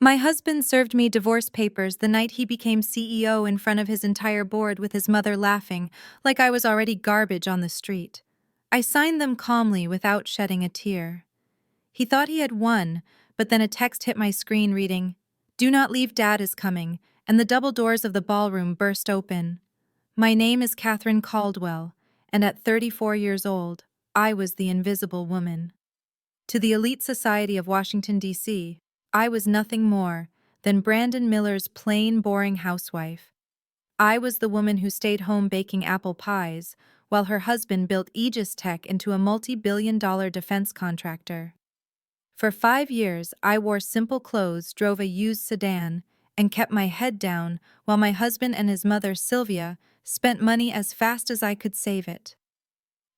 My husband served me divorce papers the night he became CEO in front of his entire board with his mother laughing, like I was already garbage on the street. I signed them calmly without shedding a tear. He thought he had won, but then a text hit my screen reading, "Do not leave, Dad is coming," and the double doors of the ballroom burst open. My name is Catherine Caldwell, and at 34 years old, I was the invisible woman. To the elite society of Washington, D.C., I was nothing more than Brandon Miller's plain, boring housewife. I was the woman who stayed home baking apple pies, while her husband built Aegis Tech into a multi-billion-dollar defense contractor. For 5 years, I wore simple clothes, drove a used sedan, and kept my head down while my husband and his mother, Sylvia, spent money as fast as I could save it.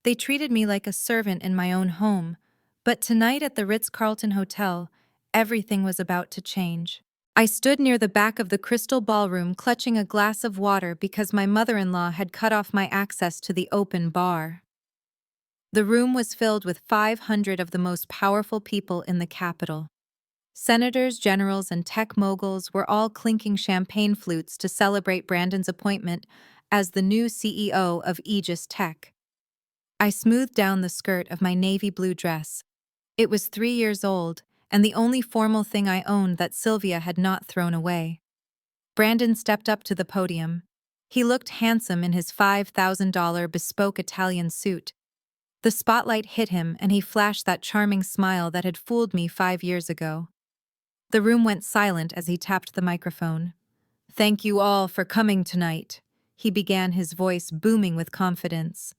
They treated me like a servant in my own home, but tonight at the Ritz-Carlton Hotel, everything was about to change. I stood near the back of the crystal ballroom clutching a glass of water because my mother-in-law had cut off my access to the open bar. The room was filled with 500 of the most powerful people in the capital. Senators, generals, and tech moguls were all clinking champagne flutes to celebrate Brandon's appointment as the new CEO of Aegis Tech. I smoothed down the skirt of my navy blue dress. It was 3 years old, and the only formal thing I owned that Sylvia had not thrown away. Brandon stepped up to the podium. He looked handsome in his $5,000 bespoke Italian suit. The spotlight hit him, and he flashed that charming smile that had fooled me 5 years ago. The room went silent as he tapped the microphone. "Thank you all for coming tonight," he began, his voice booming with confidence.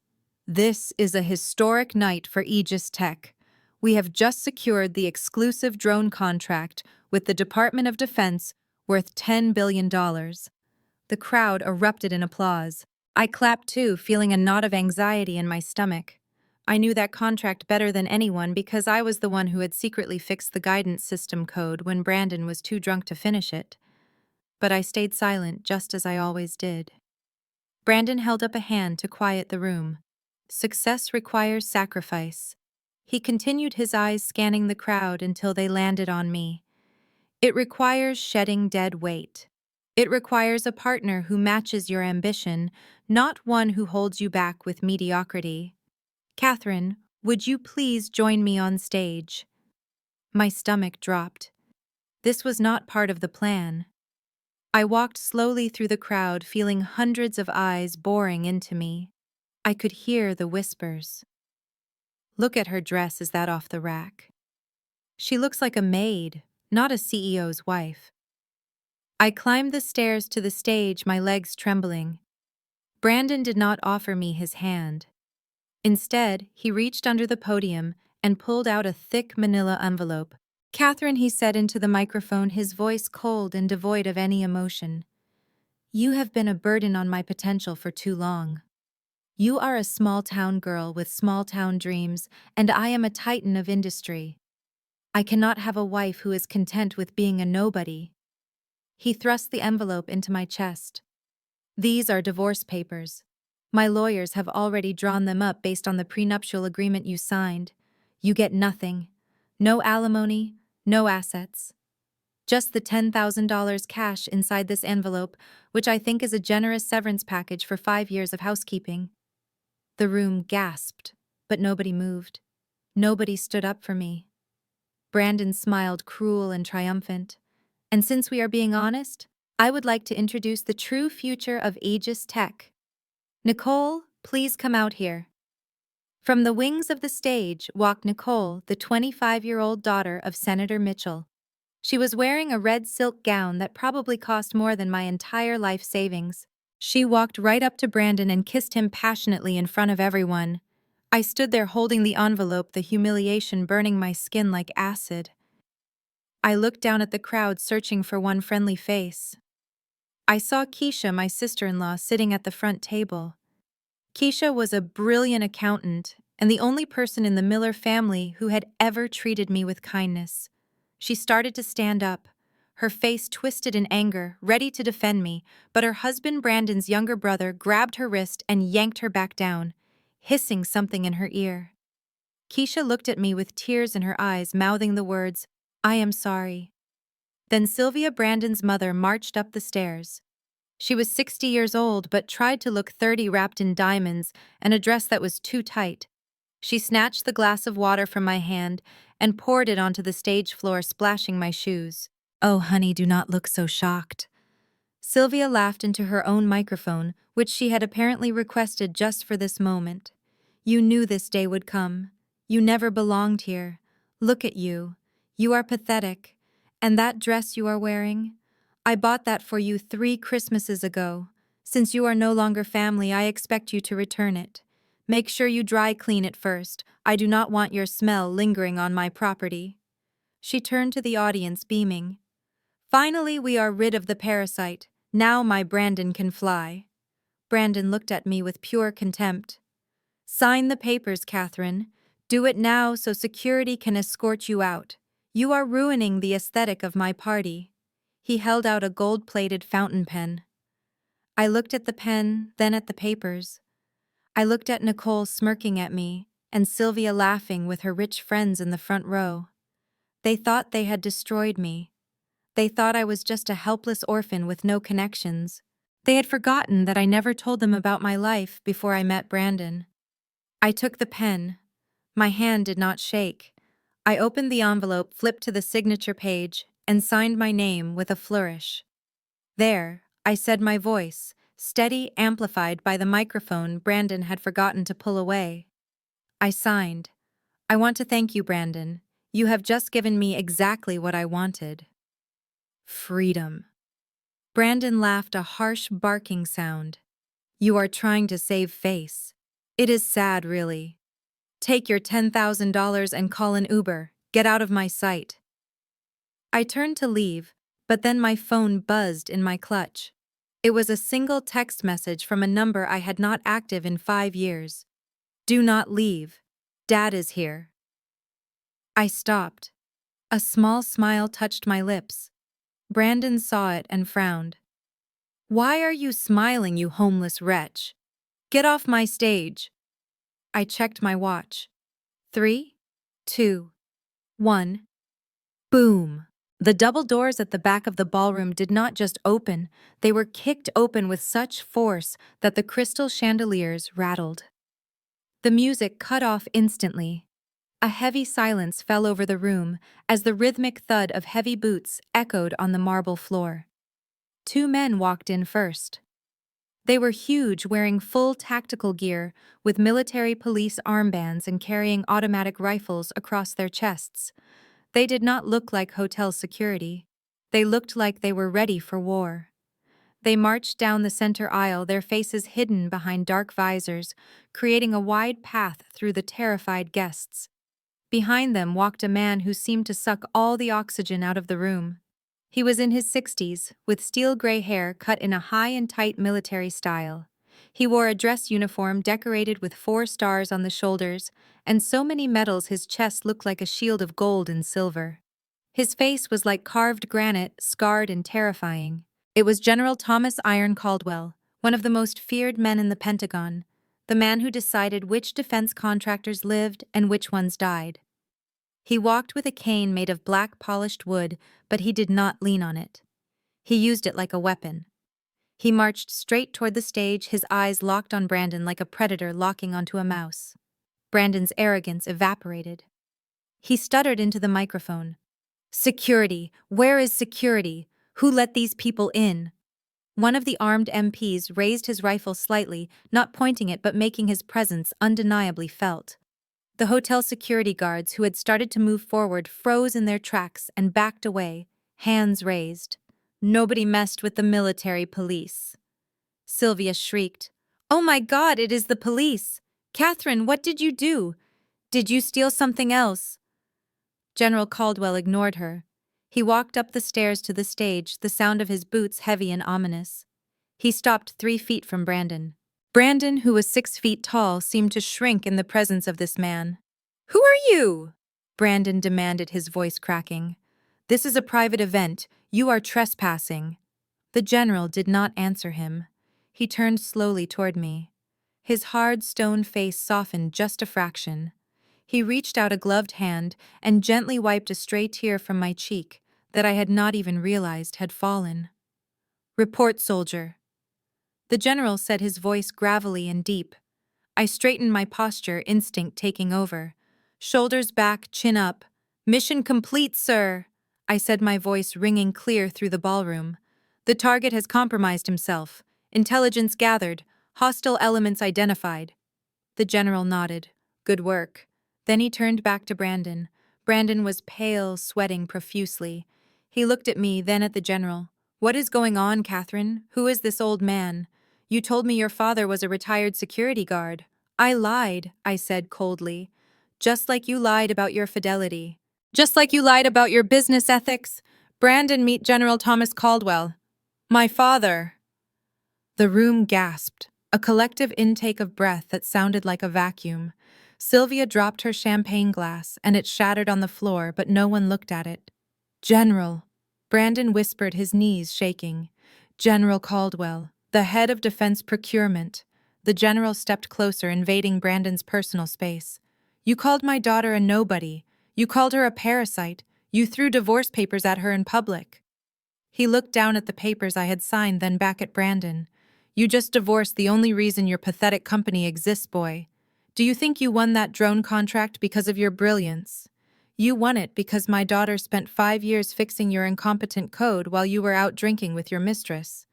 "This is a historic night for Aegis Tech. We have just secured the exclusive drone contract with the Department of Defense worth $10 billion. The crowd erupted in applause. I clapped too, feeling a knot of anxiety in my stomach. I knew that contract better than anyone because I was the one who had secretly fixed the guidance system code when Brandon was too drunk to finish it. But I stayed silent, just as I always did. Brandon held up a hand to quiet the room. "Success requires sacrifice." He continued, his eyes scanning the crowd until they landed on me. "It requires shedding dead weight. It requires a partner who matches your ambition, not one who holds you back with mediocrity. Catherine, would you please join me on stage?" My stomach dropped. This was not part of the plan. I walked slowly through the crowd, feeling hundreds of eyes boring into me. I could hear the whispers. "Look at her dress, is that off the rack? She looks like a maid, not a CEO's wife." I climbed the stairs to the stage, my legs trembling. Brandon did not offer me his hand. Instead, he reached under the podium and pulled out a thick manila envelope. "Catherine," he said into the microphone, his voice cold and devoid of any emotion, "you have been a burden on my potential for too long. You are a small-town girl with small-town dreams, and I am a titan of industry. I cannot have a wife who is content with being a nobody." He thrust the envelope into my chest. "These are divorce papers. My lawyers have already drawn them up based on the prenuptial agreement you signed. You get nothing. No alimony, no assets. Just the $10,000 cash inside this envelope, which I think is a generous severance package for 5 years of housekeeping." The room gasped, but nobody moved. Nobody stood up for me. Brandon smiled, cruel and triumphant. "And since we are being honest, I would like to introduce the true future of Aegis Tech. Nicole, please come out here." From the wings of the stage walked Nicole, the 25-year-old daughter of Senator Mitchell. She was wearing a red silk gown that probably cost more than my entire life savings. She walked right up to Brandon and kissed him passionately in front of everyone. I stood there holding the envelope, the humiliation burning my skin like acid. I looked down at the crowd, searching for one friendly face. I saw Keisha, my sister-in-law, sitting at the front table. Keisha was a brilliant accountant and the only person in the Miller family who had ever treated me with kindness. She started to stand up, her face twisted in anger, ready to defend me, but her husband Brandon's younger brother grabbed her wrist and yanked her back down, hissing something in her ear. Keisha looked at me with tears in her eyes, mouthing the words, "I am sorry." Then Sylvia Brandon's mother marched up the stairs. She was 60 years old but tried to look 30 wrapped in diamonds and a dress that was too tight. She snatched the glass of water from my hand and poured it onto the stage floor, splashing my shoes. "Oh, honey, do not look so shocked." Sylvia laughed into her own microphone, which she had apparently requested just for this moment. "You knew this day would come. You never belonged here. Look at you. You are pathetic. And that dress you are wearing? I bought that for you 3 Christmases ago. Since you are no longer family, I expect you to return it. Make sure you dry clean it first. I do not want your smell lingering on my property." She turned to the audience, beaming. "Finally, we are rid of the parasite. Now my Brandon can fly." Brandon looked at me with pure contempt. "Sign the papers, Catherine. Do it now so security can escort you out. You are ruining the aesthetic of my party." He held out a gold-plated fountain pen. I looked at the pen, then at the papers. I looked at Nicole smirking at me, and Sylvia laughing with her rich friends in the front row. They thought they had destroyed me. They thought I was just a helpless orphan with no connections. They had forgotten that I never told them about my life before I met Brandon. I took the pen. My hand did not shake. I opened the envelope, flipped to the signature page, and signed my name with a flourish. "There," I said, my voice, steady, amplified by the microphone Brandon had forgotten to pull away. I signed. "I want to thank you, Brandon. You have just given me exactly what I wanted. Freedom." Brandon laughed, a harsh barking sound. "You are trying to save face. It is sad, really. Take your $10,000 and call an Uber. Get out of my sight." I turned to leave, but then my phone buzzed in my clutch. It was a single text message from a number I had not active in 5 years. "Do not leave. Dad is here." I stopped. A small smile touched my lips. Brandon saw it and frowned. "Why are you smiling, you homeless wretch? Get off my stage." I checked my watch. 3, 2, 1. Boom! The double doors at the back of the ballroom did not just open, they were kicked open with such force that the crystal chandeliers rattled. The music cut off instantly. A heavy silence fell over the room as the rhythmic thud of heavy boots echoed on the marble floor. 2 men walked in first. They were huge, wearing full tactical gear with military police armbands and carrying automatic rifles across their chests. They did not look like hotel security. They looked like they were ready for war. They marched down the center aisle, their faces hidden behind dark visors, creating a wide path through the terrified guests. Behind them walked a man who seemed to suck all the oxygen out of the room. He was in his 60s, with steel-gray hair cut in a high and tight military style. He wore a dress uniform decorated with 4 stars on the shoulders, and so many medals his chest looked like a shield of gold and silver. His face was like carved granite, scarred and terrifying. It was General Thomas Iron Caldwell, one of the most feared men in the Pentagon, the man who decided which defense contractors lived and which ones died. He walked with a cane made of black polished wood, but he did not lean on it. He used it like a weapon. He marched straight toward the stage, his eyes locked on Brandon like a predator locking onto a mouse. Brandon's arrogance evaporated. He stuttered into the microphone. "Security! Where is security? Who let these people in?" One of the armed MPs raised his rifle slightly, not pointing it but making his presence undeniably felt. The hotel security guards, who had started to move forward, froze in their tracks and backed away, hands raised. Nobody messed with the military police. Sylvia shrieked, "Oh my God, it is the police! Catherine, what did you do? Did you steal something else?" General Caldwell ignored her. He walked up the stairs to the stage, the sound of his boots heavy and ominous. He stopped 3 feet from Brandon. Brandon, who was 6 feet tall, seemed to shrink in the presence of this man. "Who are you?" Brandon demanded, his voice cracking. "This is a private event. You are trespassing." The general did not answer him. He turned slowly toward me. His hard stone face softened just a fraction. He reached out a gloved hand and gently wiped a stray tear from my cheek, that I had not even realized had fallen. "Report, soldier." The general said, his voice gravelly and deep. I straightened my posture, instinct taking over. Shoulders back, chin up. "Mission complete, sir," I said, my voice ringing clear through the ballroom. "The target has compromised himself. Intelligence gathered. Hostile elements identified." The general nodded. "Good work." Then he turned back to Brandon. Brandon was pale, sweating profusely. He looked at me, then at the general. "What is going on, Catherine? Who is this old man? You told me your father was a retired security guard." "I lied," I said coldly. "Just like you lied about your fidelity. Just like you lied about your business ethics." "Brandon, meet General Thomas Caldwell." "My father." The room gasped, a collective intake of breath that sounded like a vacuum. Sylvia dropped her champagne glass, and it shattered on the floor, but no one looked at it. "General," Brandon whispered, his knees shaking. "General Caldwell, the head of Defense Procurement." The general stepped closer, invading Brandon's personal space. "You called my daughter a nobody. You called her a parasite. You threw divorce papers at her in public." He looked down at the papers I had signed, then back at Brandon. "You just divorced the only reason your pathetic company exists, boy. Do you think you won that drone contract because of your brilliance? You won it because my daughter spent 5 years fixing your incompetent code while you were out drinking with your mistress.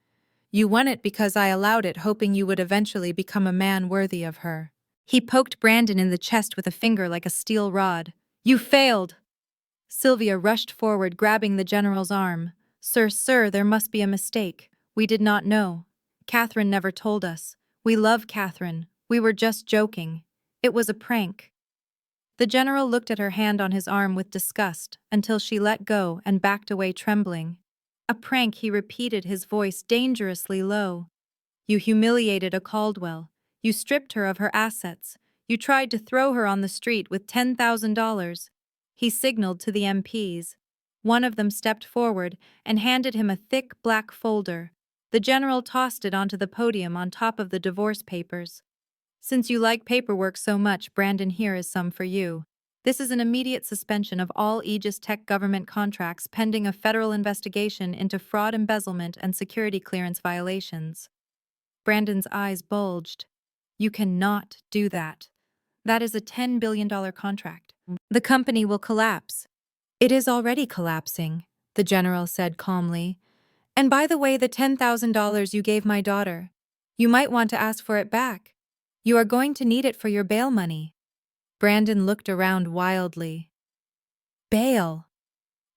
You won it because I allowed it, hoping you would eventually become a man worthy of her." He poked Brandon in the chest with a finger like a steel rod. "You failed!" Sylvia rushed forward, grabbing the general's arm. Sir, there must be a mistake. We did not know. Catherine never told us. We love Catherine. We were just joking. It was a prank." The general looked at her hand on his arm with disgust until she let go and backed away trembling. "A prank," he repeated, his voice dangerously low. "You humiliated a Caldwell. You stripped her of her assets. You tried to throw her on the street with $10,000. He signaled to the MPs. One of them stepped forward and handed him a thick black folder. The general tossed it onto the podium on top of the divorce papers. "Since you like paperwork so much, Brandon, here is some for you. This is an immediate suspension of all Aegis Tech government contracts pending a federal investigation into fraud, embezzlement, and security clearance violations." Brandon's eyes bulged. "You cannot do that. That is a $10 billion contract. The company will collapse." "It is already collapsing," the general said calmly. "And by the way, the $10,000 you gave my daughter, you might want to ask for it back. You are going to need it for your bail money." Brandon looked around wildly. "Bail?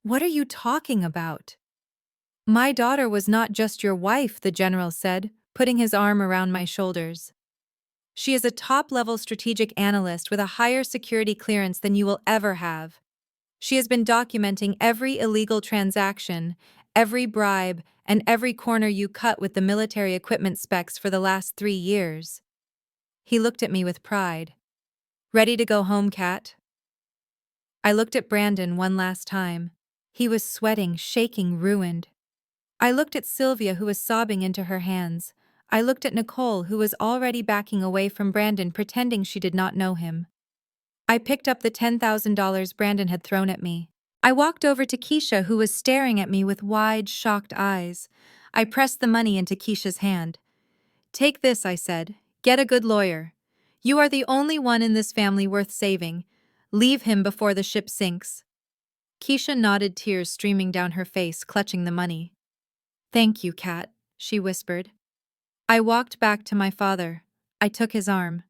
What are you talking about?" "My daughter was not just your wife," the general said, putting his arm around my shoulders. "She is a top-level strategic analyst with a higher security clearance than you will ever have. She has been documenting every illegal transaction, every bribe, and every corner you cut with the military equipment specs for the last 3 years." He looked at me with pride. "Ready to go home, Kat?" I looked at Brandon one last time. He was sweating, shaking, ruined. I looked at Sylvia, who was sobbing into her hands. I looked at Nicole, who was already backing away from Brandon, pretending she did not know him. I picked up the $10,000 Brandon had thrown at me. I walked over to Keisha, who was staring at me with wide, shocked eyes. I pressed the money into Keisha's hand. "Take this," I said. "Get a good lawyer. You are the only one in this family worth saving. Leave him before the ship sinks." Keisha nodded, tears streaming down her face, clutching the money. "Thank you, Kat," she whispered. I walked back to my father. I took his arm.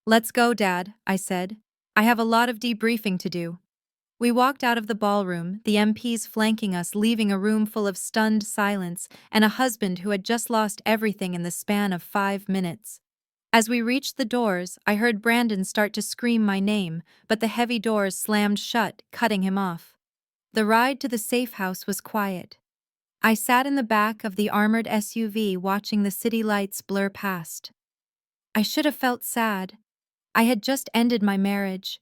"Let's go, Dad," I said. "I have a lot of debriefing to do." We walked out of the ballroom, the MPs flanking us, leaving a room full of stunned silence and a husband who had just lost everything in the span of 5 minutes. As we reached the doors, I heard Brandon start to scream my name, but the heavy doors slammed shut, cutting him off. The ride to the safe house was quiet. I sat in the back of the armored SUV, watching the city lights blur past. I should have felt sad. I had just ended my marriage.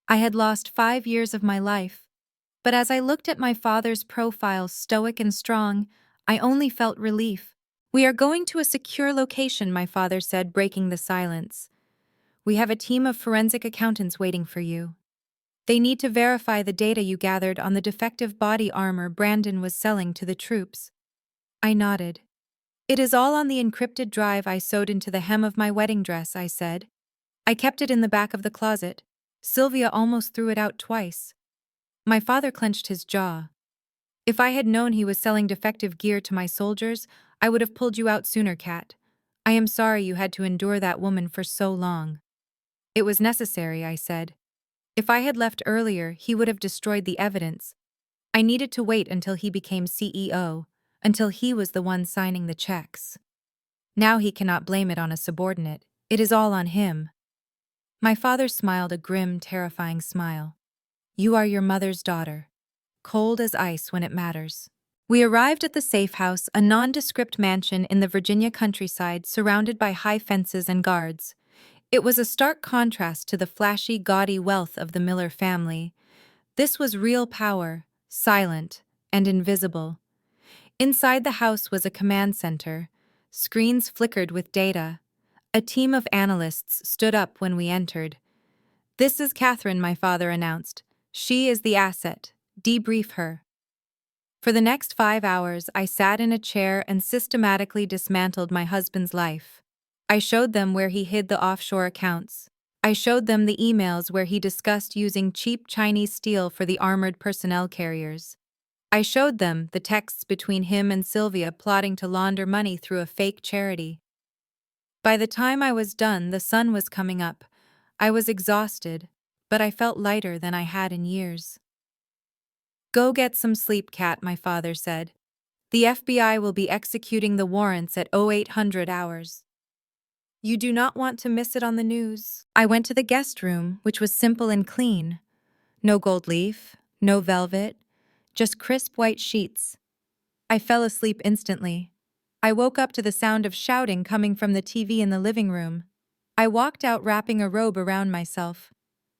I had lost 5 years of my life. But as I looked at my father's profile, stoic and strong, I only felt relief. "We are going to a secure location," my father said, breaking the silence. "We have a team of forensic accountants waiting for you." They need to verify the data you gathered on the defective body armor Brandon was selling to the troops. I nodded. It is all on the encrypted drive I sewed into the hem of my wedding dress, I said. I kept it in the back of the closet. Sylvia almost threw it out twice. My father clenched his jaw. If I had known he was selling defective gear to my soldiers, I would have pulled you out sooner, Kat. I am sorry you had to endure that woman for so long. It was necessary, I said. If I had left earlier, he would have destroyed the evidence. I needed to wait until he became CEO, until he was the one signing the checks. Now he cannot blame it on a subordinate. It is all on him. My father smiled a grim, terrifying smile. You are your mother's daughter. Cold as ice when it matters. We arrived at the safe house, a nondescript mansion in the Virginia countryside surrounded by high fences and guards. It was a stark contrast to the flashy, gaudy wealth of the Miller family. This was real power, silent and invisible. Inside the house was a command center. Screens flickered with data. A team of analysts stood up when we entered. This is Catherine, my father announced. She is the asset. Debrief her. For the next 5 hours, I sat in a chair and systematically dismantled my husband's life. I showed them where he hid the offshore accounts. I showed them the emails where he discussed using cheap Chinese steel for the armored personnel carriers. I showed them the texts between him and Sylvia plotting to launder money through a fake charity. By the time I was done, the sun was coming up. I was exhausted, but I felt lighter than I had in years. Go get some sleep, Kat, my father said. The FBI will be executing the warrants at 0800 hours. You do not want to miss it on the news. I went to the guest room, which was simple and clean. No gold leaf, no velvet, just crisp white sheets. I fell asleep instantly. I woke up to the sound of shouting coming from the TV in the living room. I walked out wrapping a robe around myself.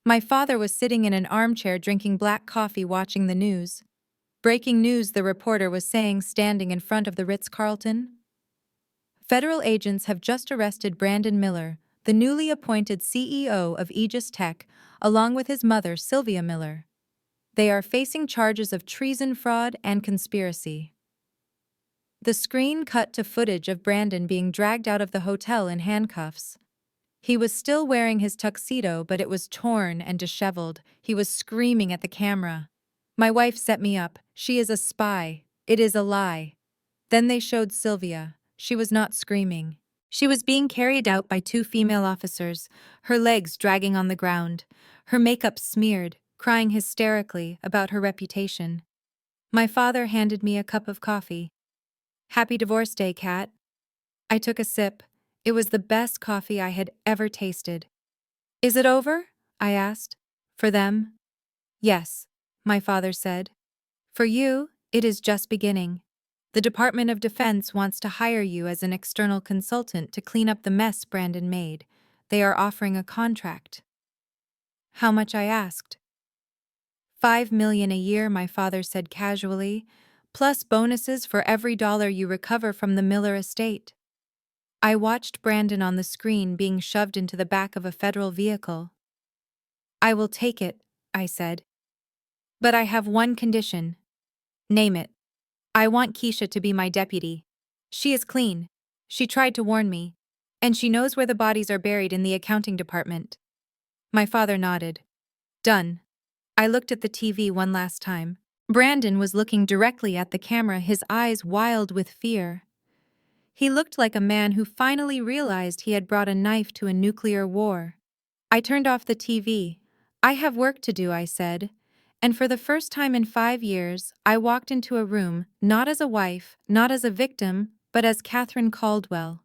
My father was sitting in an armchair drinking black coffee watching the news. Breaking news, the reporter was saying, standing in front of the Ritz-Carlton. Federal agents have just arrested Brandon Miller, the newly appointed CEO of Aegis Tech, along with his mother, Sylvia Miller. They are facing charges of treason, fraud, and conspiracy. The screen cut to footage of Brandon being dragged out of the hotel in handcuffs. He was still wearing his tuxedo, but it was torn and disheveled. He was screaming at the camera. My wife set me up. She is a spy. It is a lie. Then they showed Sylvia. She was not screaming. She was being carried out by 2 female officers, her legs dragging on the ground, her makeup smeared, crying hysterically about her reputation. My father handed me a cup of coffee. Happy Divorce Day, Kat. I took a sip. It was the best coffee I had ever tasted. Is it over? I asked. For them? Yes, my father said. For you, it is just beginning. The Department of Defense wants to hire you as an external consultant to clean up the mess Brandon made. They are offering a contract. How much? I asked. $5 million a year, my father said casually, plus bonuses for every dollar you recover from the Miller estate. I watched Brandon on the screen being shoved into the back of a federal vehicle. I will take it, I said. But I have one condition. Name it. I want Keisha to be my deputy. She is clean. She tried to warn me. And she knows where the bodies are buried in the accounting department. My father nodded. Done. I looked at the TV one last time. Brandon was looking directly at the camera, his eyes wild with fear. He looked like a man who finally realized he had brought a knife to a nuclear war. I turned off the TV. I have work to do, I said. And for the first time in 5 years, I walked into a room, not as a wife, not as a victim, but as Catherine Caldwell.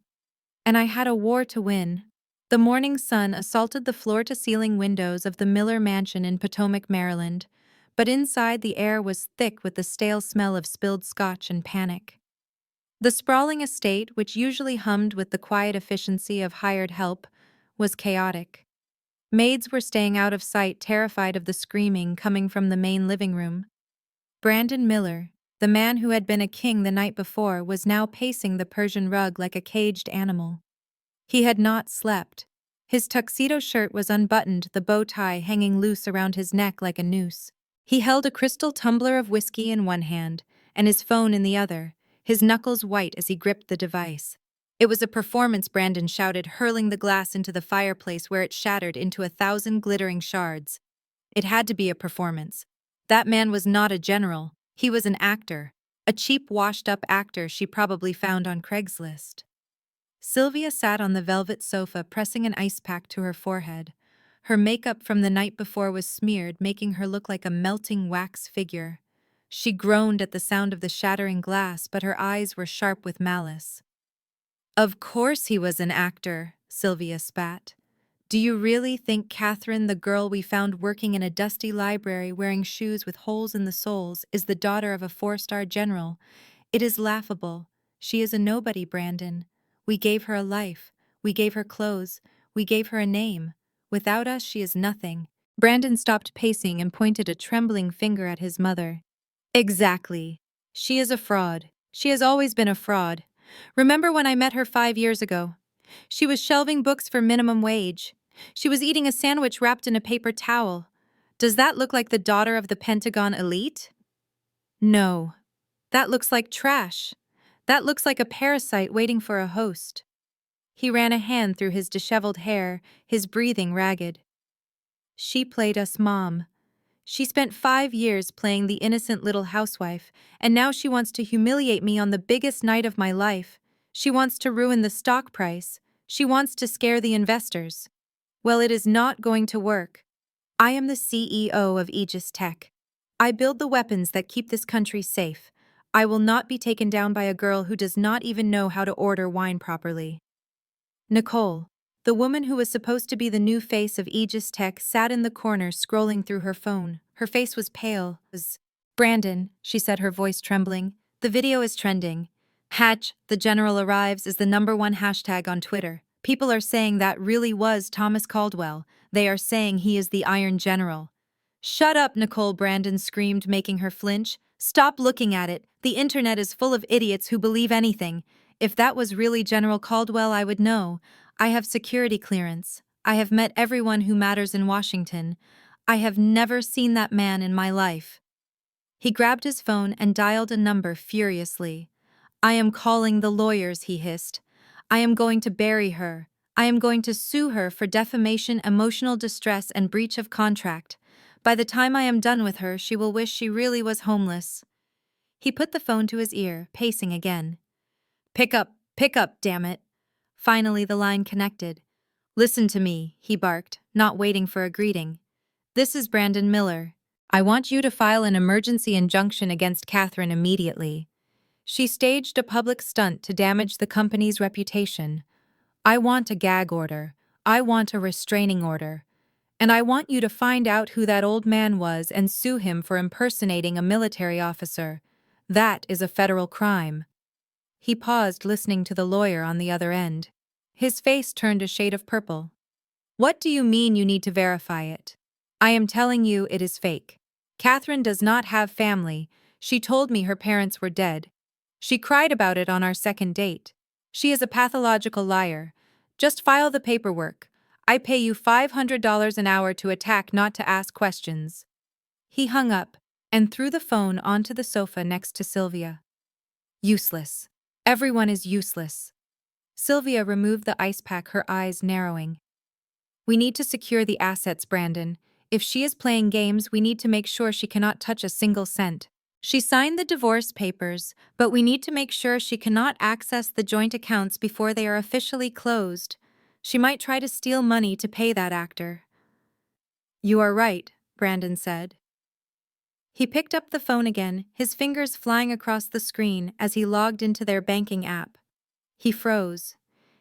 And I had a war to win. The morning sun assaulted the floor-to-ceiling windows of the Miller Mansion in Potomac, Maryland, but inside the air was thick with the stale smell of spilled scotch and panic. The sprawling estate, which usually hummed with the quiet efficiency of hired help, was chaotic. Maids were staying out of sight, terrified of the screaming coming from the main living room. Brandon Miller, the man who had been a king the night before, was now pacing the Persian rug like a caged animal. He had not slept. His tuxedo shirt was unbuttoned, the bow tie hanging loose around his neck like a noose. He held a crystal tumbler of whiskey in one hand and his phone in the other, his knuckles white as he gripped the device. It was a performance, Brandon shouted, hurling the glass into the fireplace where it shattered into 1,000 glittering shards. It had to be a performance. That man was not a general. He was an actor. A cheap, washed-up actor she probably found on Craigslist. Sylvia sat on the velvet sofa, pressing an ice pack to her forehead. Her makeup from the night before was smeared, making her look like a melting wax figure. She groaned at the sound of the shattering glass, but her eyes were sharp with malice. "Of course he was an actor," Sylvia spat. "Do you really think Catherine, the girl we found working in a dusty library wearing shoes with holes in the soles, is the daughter of a 4-star general? It is laughable. She is a nobody, Brandon. We gave her a life. We gave her clothes. We gave her a name. Without us, she is nothing." Brandon stopped pacing and pointed a trembling finger at his mother. "Exactly. She is a fraud. She has always been a fraud. Remember when I met her 5 years ago? She was shelving books for minimum wage. She was eating a sandwich wrapped in a paper towel. Does that look like the daughter of the Pentagon elite? No. That looks like trash. That looks like a parasite waiting for a host." He ran a hand through his disheveled hair, his breathing ragged. "She played us mom. She spent 5 years playing the innocent little housewife, and now she wants to humiliate me on the biggest night of my life. She wants to ruin the stock price. She wants to scare the investors. Well, it is not going to work. I am the CEO of Aegis Tech. I build the weapons that keep this country safe. I will not be taken down by a girl who does not even know how to order wine properly." Nicole, the woman who was supposed to be the new face of Aegis Tech, sat in the corner scrolling through her phone. Her face was pale. "Brandon," she said, her voice trembling, "the video is trending. Hatch, the general arrives, is the #1 hashtag on Twitter. People are saying that really was Thomas Caldwell. They are saying he is the Iron General." "Shut up, Nicole," Brandon screamed, making her flinch. "Stop looking at it. The internet is full of idiots who believe anything. If that was really General Caldwell, I would know. I have security clearance. I have met everyone who matters in Washington. I have never seen that man in my life." He grabbed his phone and dialed a number furiously. "I am calling the lawyers," he hissed. "I am going to bury her. I am going to sue her for defamation, emotional distress, and breach of contract. By the time I am done with her, she will wish she really was homeless." He put the phone to his ear, pacing again. Pick up, damn it." Finally, the line connected. "Listen to me," he barked, not waiting for a greeting. "This is Brandon Miller. I want you to file an emergency injunction against Catherine immediately. She staged a public stunt to damage the company's reputation. I want a gag order. I want a restraining order. And I want you to find out who that old man was and sue him for impersonating a military officer. That is a federal crime." He paused, listening to the lawyer on the other end. His face turned a shade of purple. "What do you mean you need to verify it? I am telling you it is fake. Catherine does not have family. She told me her parents were dead. She cried about it on our second date. She is a pathological liar. Just file the paperwork. I pay you $500 an hour to attack, not to ask questions." He hung up and threw the phone onto the sofa next to Sylvia. Useless. Everyone is useless. Sylvia removed the ice pack, her eyes narrowing. "We need to secure the assets, Brandon. If she is playing games, we need to make sure she cannot touch a single cent. She signed the divorce papers, but we need to make sure she cannot access the joint accounts before they are officially closed. She might try to steal money to pay that actor." "You are right," Brandon said. He picked up the phone again, his fingers flying across the screen as he logged into their banking app. He froze.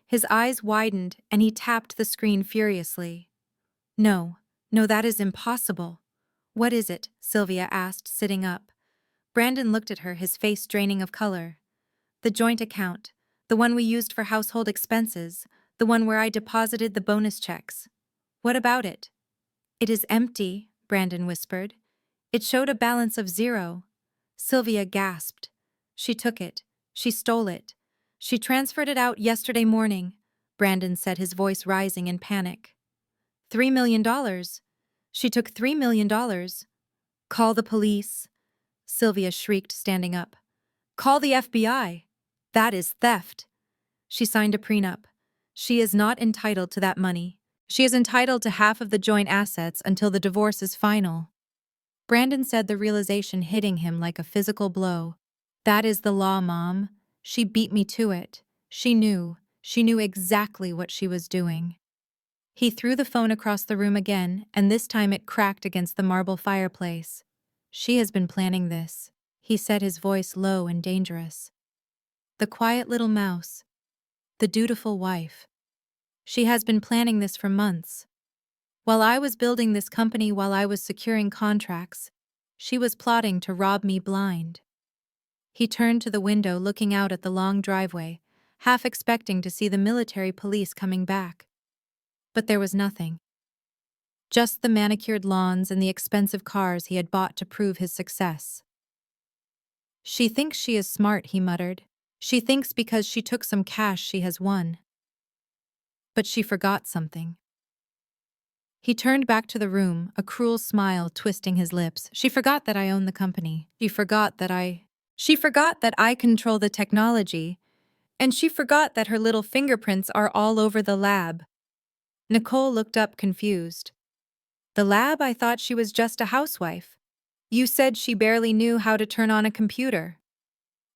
His eyes widened, and he tapped the screen furiously. No, that is impossible." "What is it?" Sylvia asked, sitting up. Brandon looked at her, his face draining of color. "The joint account. The one we used for household expenses. The one where I deposited the bonus checks. What about it?" "It is empty," Brandon whispered. "It showed a balance of 0. Sylvia gasped. "She took it. She stole it. She transferred it out yesterday morning. Brandon said, his voice rising in panic. $3 million. She took $3 million. Call the police, Sylvia shrieked, standing up. Call the FBI. That is theft. She signed a prenup. She is not entitled to that money. She is entitled to half of the joint assets until the divorce is final. Brandon said, the realization hitting him like a physical blow. That is the law, Mom. She beat me to it. She knew exactly what she was doing. He threw the phone across the room again, and this time it cracked against the marble fireplace. She has been planning this, he said, his voice low and dangerous. The quiet little mouse. The dutiful wife. She has been planning this for months. While I was building this company, while I was securing contracts, she was plotting to rob me blind. He turned to the window, looking out at the long driveway, half expecting to see the military police coming back. But there was nothing. Just the manicured lawns and the expensive cars he had bought to prove his success. She thinks she is smart, he muttered. She thinks because she took some cash she has won. But she forgot something. He turned back to the room, a cruel smile twisting his lips. She forgot that I own the company. She forgot that I control the technology. And she forgot that her little fingerprints are all over the lab. Nicole looked up, confused. The lab? I thought she was just a housewife. You said she barely knew how to turn on a computer.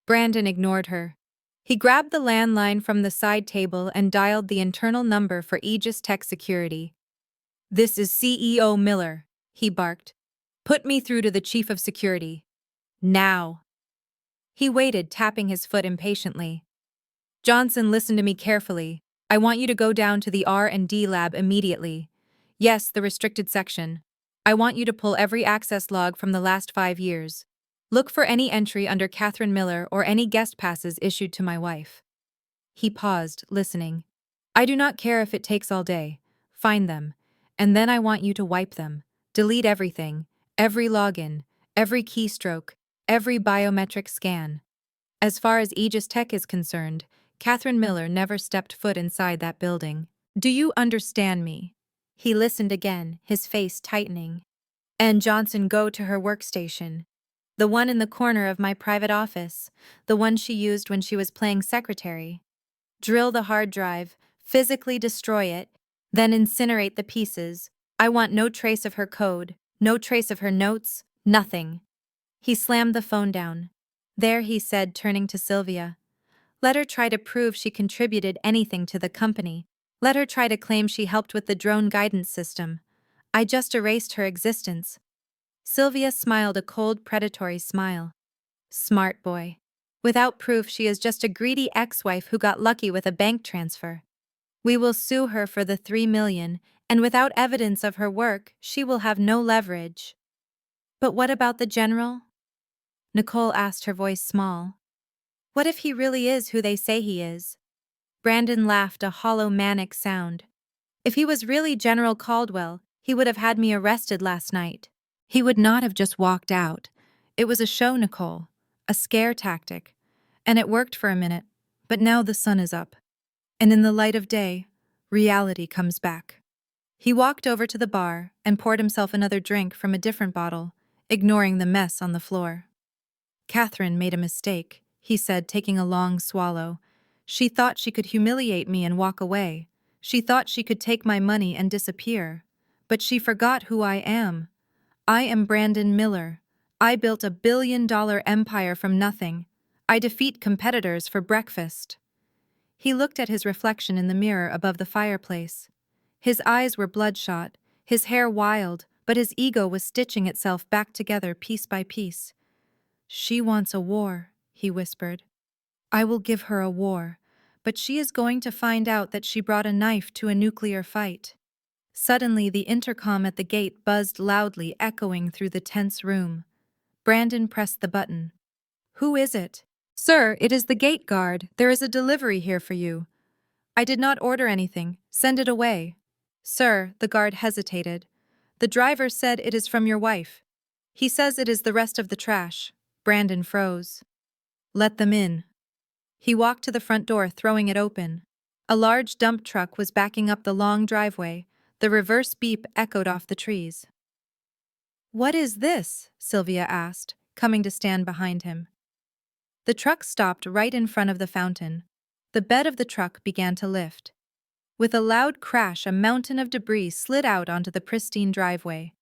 Brandon ignored her. He grabbed the landline from the side table and dialed the internal number for Aegis Tech Security. This is CEO Miller, he barked. Put me through to the chief of security. Now. He waited, tapping his foot impatiently. Johnson, listen to me carefully. I want you to go down to the R&D lab immediately. Yes, the restricted section. I want you to pull every access log from the last 5 years. Look for any entry under Catherine Miller or any guest passes issued to my wife. He paused, listening. I do not care if it takes all day. Find them. And then I want you to wipe them. Delete everything. Every login. Every keystroke. Every biometric scan. As far as Aegis Tech is concerned, Catherine Miller never stepped foot inside that building. Do you understand me? He listened again, his face tightening. And Johnson, go to her workstation. The one in the corner of my private office. The one she used when she was playing secretary. Drill the hard drive, physically destroy it, then incinerate the pieces. I want no trace of her code, no trace of her notes, nothing. He slammed the phone down. There, he said, turning to Sylvia. Let her try to prove she contributed anything to the company. Let her try to claim she helped with the drone guidance system. I just erased her existence. Sylvia smiled a cold, predatory smile. Smart boy. Without proof, she is just a greedy ex-wife who got lucky with a bank transfer. We will sue her for the $3 million, and without evidence of her work, she will have no leverage. But what about the general? Nicole asked, her voice small. What if he really is who they say he is? Brandon laughed, a hollow, manic sound. If he was really General Caldwell, he would have had me arrested last night. He would not have just walked out. It was a show, Nicole. A scare tactic. And it worked for a minute, but now the sun is up. And in the light of day, reality comes back. He walked over to the bar and poured himself another drink from a different bottle, ignoring the mess on the floor. Catherine made a mistake, he said, taking a long swallow. She thought she could humiliate me and walk away. She thought she could take my money and disappear. But she forgot who I am. I am Brandon Miller. I built a billion-dollar empire from nothing. I defeat competitors for breakfast. He looked at his reflection in the mirror above the fireplace. His eyes were bloodshot, his hair wild, but his ego was stitching itself back together piece by piece. She wants a war, he whispered. I will give her a war, but she is going to find out that she brought a knife to a nuclear fight. Suddenly, the intercom at the gate buzzed loudly, echoing through the tense room. Brandon pressed the button. Who is it? Sir, it is the gate guard. There is a delivery here for you. I did not order anything. Send it away. Sir, the guard hesitated. The driver said it is from your wife. He says it is the rest of the trash. Brandon froze. Let them in. He walked to the front door, throwing it open. A large dump truck was backing up the long driveway. The reverse beep echoed off the trees. "What is this?" Sylvia asked, coming to stand behind him. The truck stopped right in front of the fountain. The bed of the truck began to lift. With a loud crash, a mountain of debris slid out onto the pristine driveway.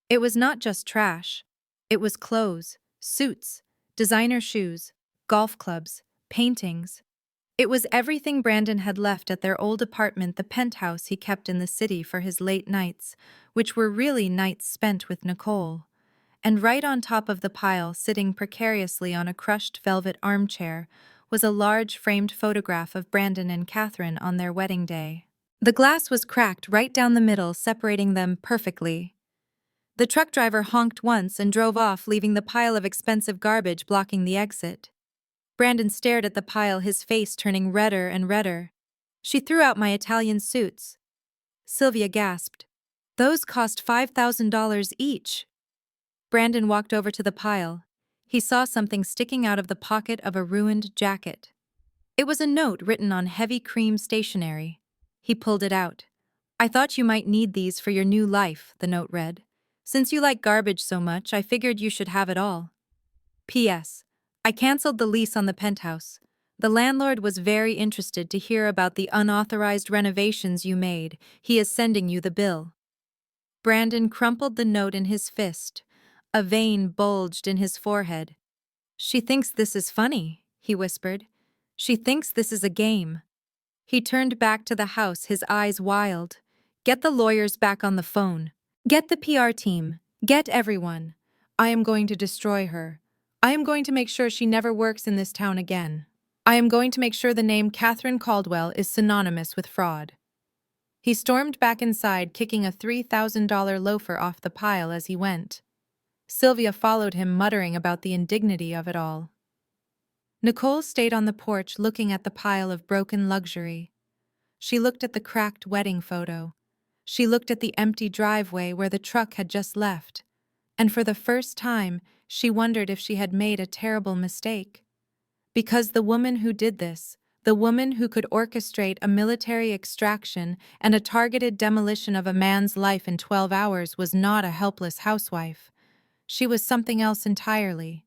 It was not just trash. It was clothes, suits, designer shoes, golf clubs, paintings. It was everything Brandon had left at their old apartment, the penthouse he kept in the city for his late nights, which were really nights spent with Nicole. And right on top of the pile, sitting precariously on a crushed velvet armchair, was a large framed photograph of Brandon and Catherine on their wedding day. The glass was cracked right down the middle, separating them perfectly. The truck driver honked once and drove off, leaving the pile of expensive garbage blocking the exit. Brandon stared at the pile, his face turning redder and redder. "She threw out my Italian suits." Sylvia gasped. "Those cost $5,000 each." Brandon walked over to the pile. He saw something sticking out of the pocket of a ruined jacket. It was a note written on heavy cream stationery. He pulled it out. "I thought you might need these for your new life," the note read. "Since you like garbage so much, I figured you should have it all. P.S. I canceled the lease on the penthouse. The landlord was very interested to hear about the unauthorized renovations you made. He is sending you the bill." Brandon crumpled the note in his fist. A vein bulged in his forehead. "She thinks this is funny," he whispered. "She thinks this is a game." He turned back to the house, his eyes wild. "Get the lawyers back on the phone. Get the PR team. Get everyone. I am going to destroy her. I am going to make sure she never works in this town again. I am going to make sure the name Catherine Caldwell is synonymous with fraud." He stormed back inside, kicking a $3,000 loafer off the pile as he went. Sylvia followed him, muttering about the indignity of it all. Nicole stayed on the porch, looking at the pile of broken luxury. She looked at the cracked wedding photo. She looked at the empty driveway where the truck had just left. And for the first time, she wondered if she had made a terrible mistake. Because the woman who did this, the woman who could orchestrate a military extraction and a targeted demolition of a man's life in 12 hours, was not a helpless housewife. She was something else entirely.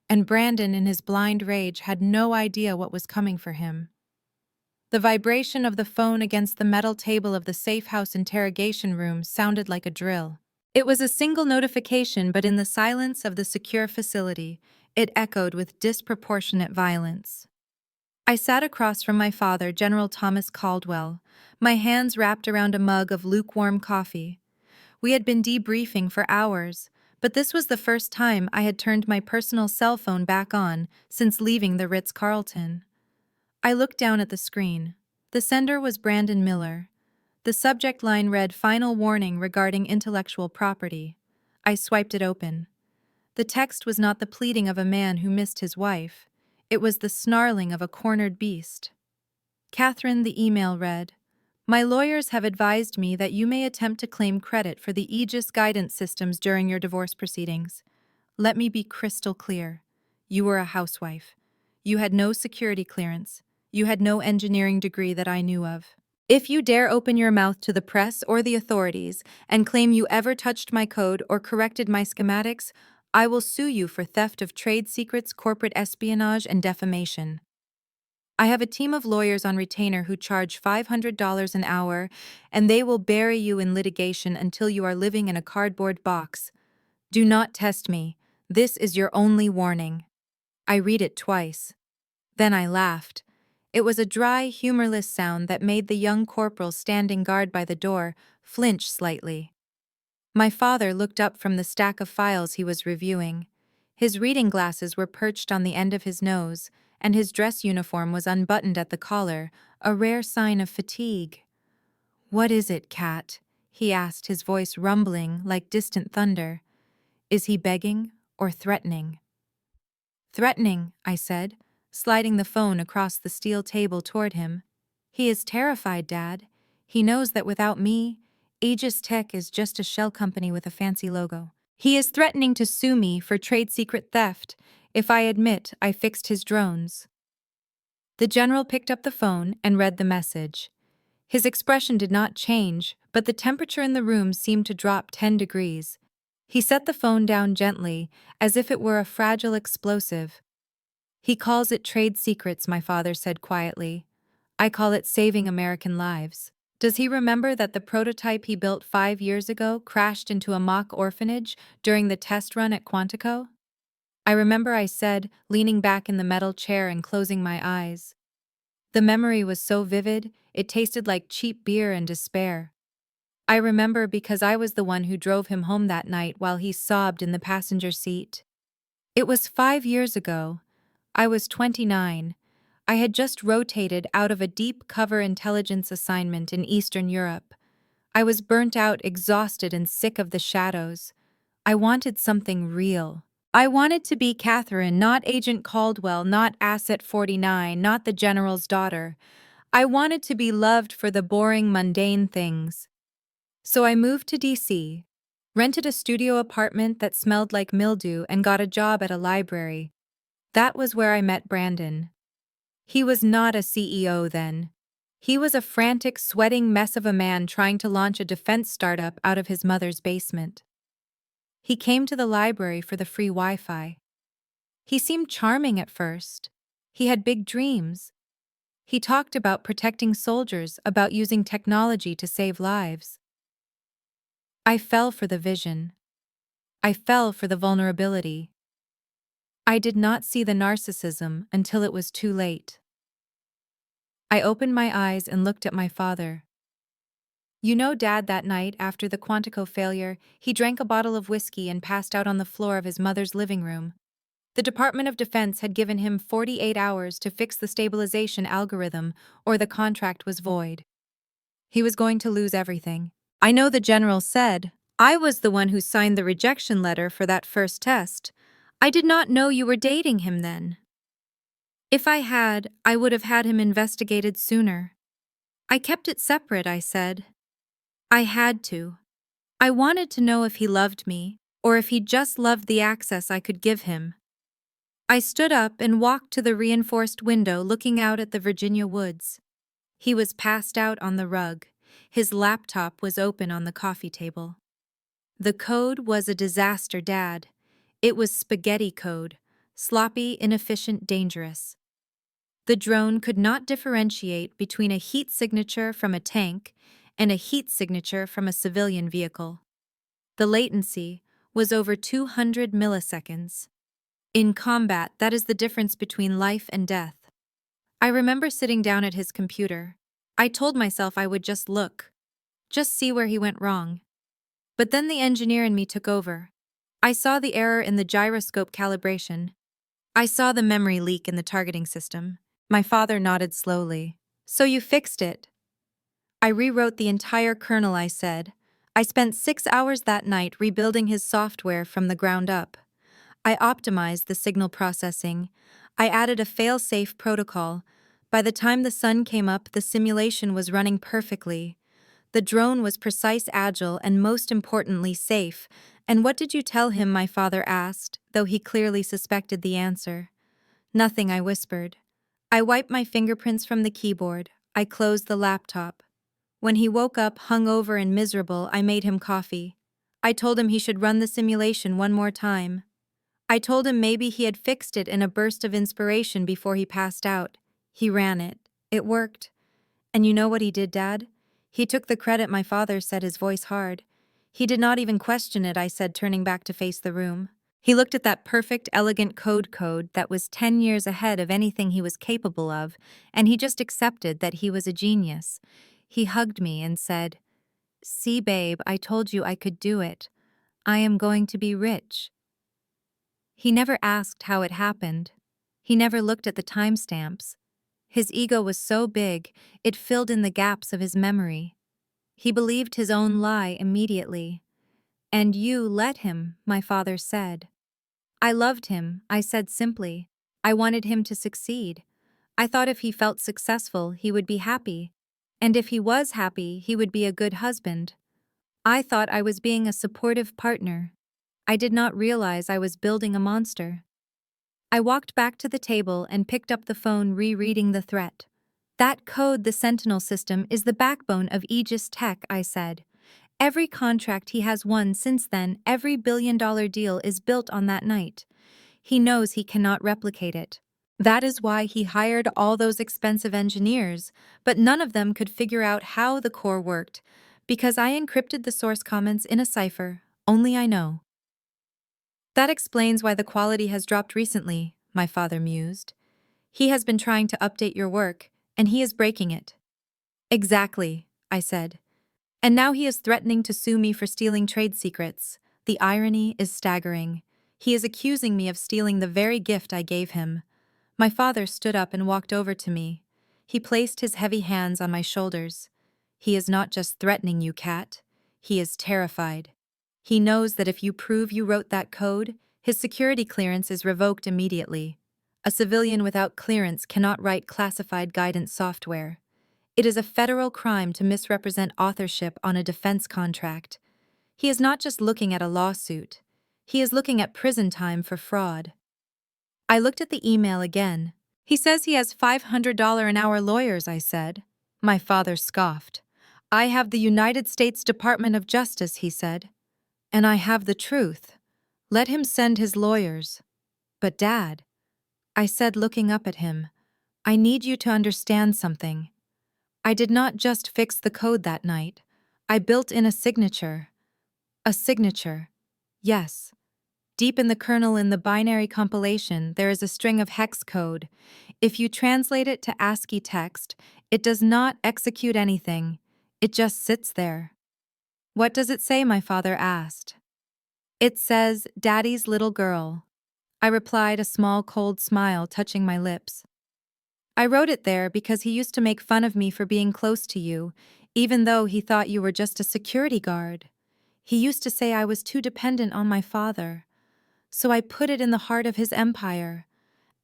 And Brandon, in his blind rage, had no idea what was coming for him. The vibration of the phone against the metal table of the safe house interrogation room sounded like a drill. It was a single notification, but in the silence of the secure facility, it echoed with disproportionate violence. I sat across from my father, General Thomas Caldwell, my hands wrapped around a mug of lukewarm coffee. We had been debriefing for hours, but this was the first time I had turned my personal cell phone back on since leaving the Ritz-Carlton. I looked down at the screen. The sender was Brandon Miller. The subject line read, "Final warning regarding intellectual property." I swiped it open. The text was not the pleading of a man who missed his wife. It was the snarling of a cornered beast. "Catherine," the email read, "my lawyers have advised me that you may attempt to claim credit for the Aegis guidance systems during your divorce proceedings. Let me be crystal clear. You were a housewife. You had no security clearance. You had no engineering degree that I knew of. If you dare open your mouth to the press or the authorities and claim you ever touched my code or corrected my schematics, I will sue you for theft of trade secrets, corporate espionage, and defamation. I have a team of lawyers on retainer who charge $500 an hour, and they will bury you in litigation until you are living in a cardboard box. Do not test me. This is your only warning." I read it twice. Then I laughed. It was a dry, humorless sound that made the young corporal standing guard by the door flinch slightly. My father looked up from the stack of files he was reviewing. His reading glasses were perched on the end of his nose, and his dress uniform was unbuttoned at the collar, a rare sign of fatigue. "What is it, Cat?" he asked, his voice rumbling like distant thunder. "Is he begging or threatening?" "Threatening," I said, sliding the phone across the steel table toward him. "He is terrified, Dad. He knows that without me, Aegis Tech is just a shell company with a fancy logo. He is threatening to sue me for trade secret theft if I admit I fixed his drones." The general picked up the phone and read the message. His expression did not change, but the temperature in the room seemed to drop 10 degrees. He set the phone down gently, as if it were a fragile explosive. "He calls it trade secrets," my father said quietly. "I call it saving American lives." Does he remember that the prototype he built 5 years ago crashed into a mock orphanage during the test run at Quantico? I remember, I said, leaning back in the metal chair and closing my eyes. The memory was so vivid, it tasted like cheap beer and despair. I remember because I was the one who drove him home that night while he sobbed in the passenger seat. It was 5 years ago. I was 29. I had just rotated out of a deep cover intelligence assignment in Eastern Europe. I was burnt out, exhausted, and sick of the shadows. I wanted something real. I wanted to be Catherine, not Agent Caldwell, not Asset 49, not the general's daughter. I wanted to be loved for the boring, mundane things. So I moved to DC, rented a studio apartment that smelled like mildew, and got a job at a library. That was where I met Brandon. He was not a CEO then. He was a frantic, sweating mess of a man trying to launch a defense startup out of his mother's basement. He came to the library for the free Wi-Fi. He seemed charming at first. He had big dreams. He talked about protecting soldiers, about using technology to save lives. I fell for the vision. I fell for the vulnerability. I did not see the narcissism until it was too late. I opened my eyes and looked at my father. You know, Dad, that night after the Quantico failure, he drank a bottle of whiskey and passed out on the floor of his mother's living room. The Department of Defense had given him 48 hours to fix the stabilization algorithm, or the contract was void. He was going to lose everything. I know the general said, "I was the one who signed the rejection letter for that first test. I did not know you were dating him then." If I had, I would have had him investigated sooner. I kept it separate, I said. I had to. I wanted to know if he loved me, or if he just loved the access I could give him. I stood up and walked to the reinforced window looking out at the Virginia woods. He was passed out on the rug. His laptop was open on the coffee table. The code was a disaster, Dad. It was spaghetti code, sloppy, inefficient, dangerous. The drone could not differentiate between a heat signature from a tank and a heat signature from a civilian vehicle. The latency was over 200 milliseconds. In combat, that is the difference between life and death. I remember sitting down at his computer. I told myself I would just look, just see where he went wrong. But then the engineer in me took over. I saw the error in the gyroscope calibration. I saw the memory leak in the targeting system. My father nodded slowly. "So you fixed it?" "I rewrote the entire kernel," I said. "I spent 6 hours that night rebuilding his software from the ground up. I optimized the signal processing. I added a fail-safe protocol. By the time the sun came up, the simulation was running perfectly. The drone was precise, agile, and most importantly, safe." "And what did you tell him?" my father asked, though he clearly suspected the answer. "Nothing," I whispered. I wiped my fingerprints from the keyboard. I closed the laptop. When he woke up, hungover and miserable, I made him coffee. I told him he should run the simulation one more time. I told him maybe he had fixed it in a burst of inspiration before he passed out. He ran it. It worked. And you know what he did, Dad? He took the credit, my father said, his voice hard. He did not even question it, I said, turning back to face the room. He looked at that perfect, elegant code that was 10 years ahead of anything he was capable of, and he just accepted that he was a genius. He hugged me and said, "See, babe, I told you I could do it. I am going to be rich." He never asked how it happened. He never looked at the timestamps. His ego was so big, it filled in the gaps of his memory. He believed his own lie immediately. "And you let him," my father said. "I loved him," I said simply. "I wanted him to succeed. I thought if he felt successful, he would be happy. And if he was happy, he would be a good husband. I thought I was being a supportive partner. I did not realize I was building a monster." I walked back to the table and picked up the phone, rereading the threat. That code, the Sentinel system, is the backbone of Aegis Tech, I said. Every contract he has won since then, every billion-dollar deal is built on that night. He knows he cannot replicate it. That is why he hired all those expensive engineers, but none of them could figure out how the core worked, because I encrypted the source comments in a cipher. Only I know. That explains why the quality has dropped recently, my father mused. He has been trying to update your work, and he is breaking it. Exactly, I said. And now he is threatening to sue me for stealing trade secrets. The irony is staggering. He is accusing me of stealing the very gift I gave him. My father stood up and walked over to me. He placed his heavy hands on my shoulders. He is not just threatening you, Kat. He is terrified. He knows that if you prove you wrote that code, his security clearance is revoked immediately. A civilian without clearance cannot write classified guidance software. It is a federal crime to misrepresent authorship on a defense contract. He is not just looking at a lawsuit. He is looking at prison time for fraud. I looked at the email again. He says he has $500 an hour lawyers, I said. My father scoffed. I have the United States Department of Justice, he said. And I have the truth. Let him send his lawyers. But Dad, I said, looking up at him, I need you to understand something. I did not just fix the code that night. I built in a signature. A signature. Yes. Deep in the kernel, in the binary compilation, there is a string of hex code. If you translate it to ASCII text, it does not execute anything. It just sits there. What does it say? My father asked. It says, Daddy's little girl. I replied, a small cold smile touching my lips. I wrote it there because he used to make fun of me for being close to you, even though he thought you were just a security guard. He used to say I was too dependent on my father. So I put it in the heart of his empire.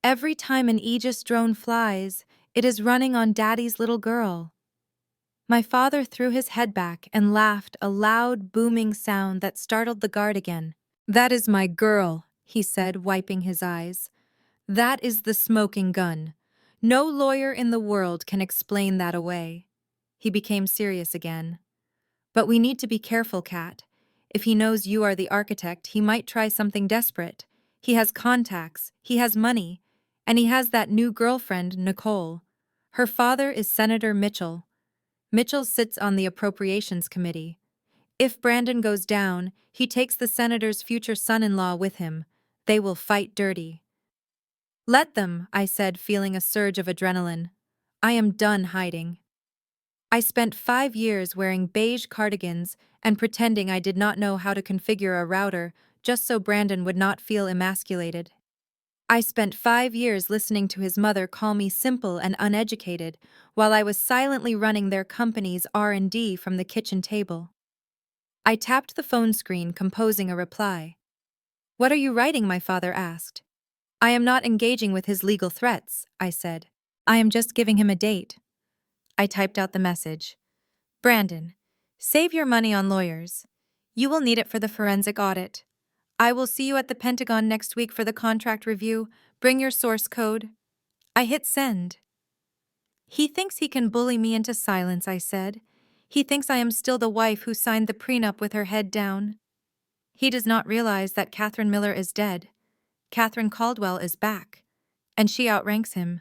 Every time an Aegis drone flies, it is running on Daddy's little girl. My father threw his head back and laughed, a loud, booming sound that startled the guard again. That is my girl, he said, wiping his eyes. That is the smoking gun. No lawyer in the world can explain that away. He became serious again. But we need to be careful, Kat. If he knows you are the architect, he might try something desperate. He has contacts, he has money, and he has that new girlfriend, Nicole. Her father is Senator Mitchell. Mitchell sits on the Appropriations Committee. If Brandon goes down, he takes the senator's future son-in-law with him. They will fight dirty. Let them, I said, feeling a surge of adrenaline. I am done hiding. I spent 5 years wearing beige cardigans and pretending I did not know how to configure a router just so Brandon would not feel emasculated. I spent 5 years listening to his mother call me simple and uneducated while I was silently running their company's R&D from the kitchen table. I tapped the phone screen, composing a reply. What are you writing? My father asked. I am not engaging with his legal threats, I said. I am just giving him a date. I typed out the message. Brandon, save your money on lawyers. You will need it for the forensic audit. I will see you at the Pentagon next week for the contract review. Bring your source code. I hit send. He thinks he can bully me into silence, I said. He thinks I am still the wife who signed the prenup with her head down. He does not realize that Catherine Miller is dead. Catherine Caldwell is back, and she outranks him.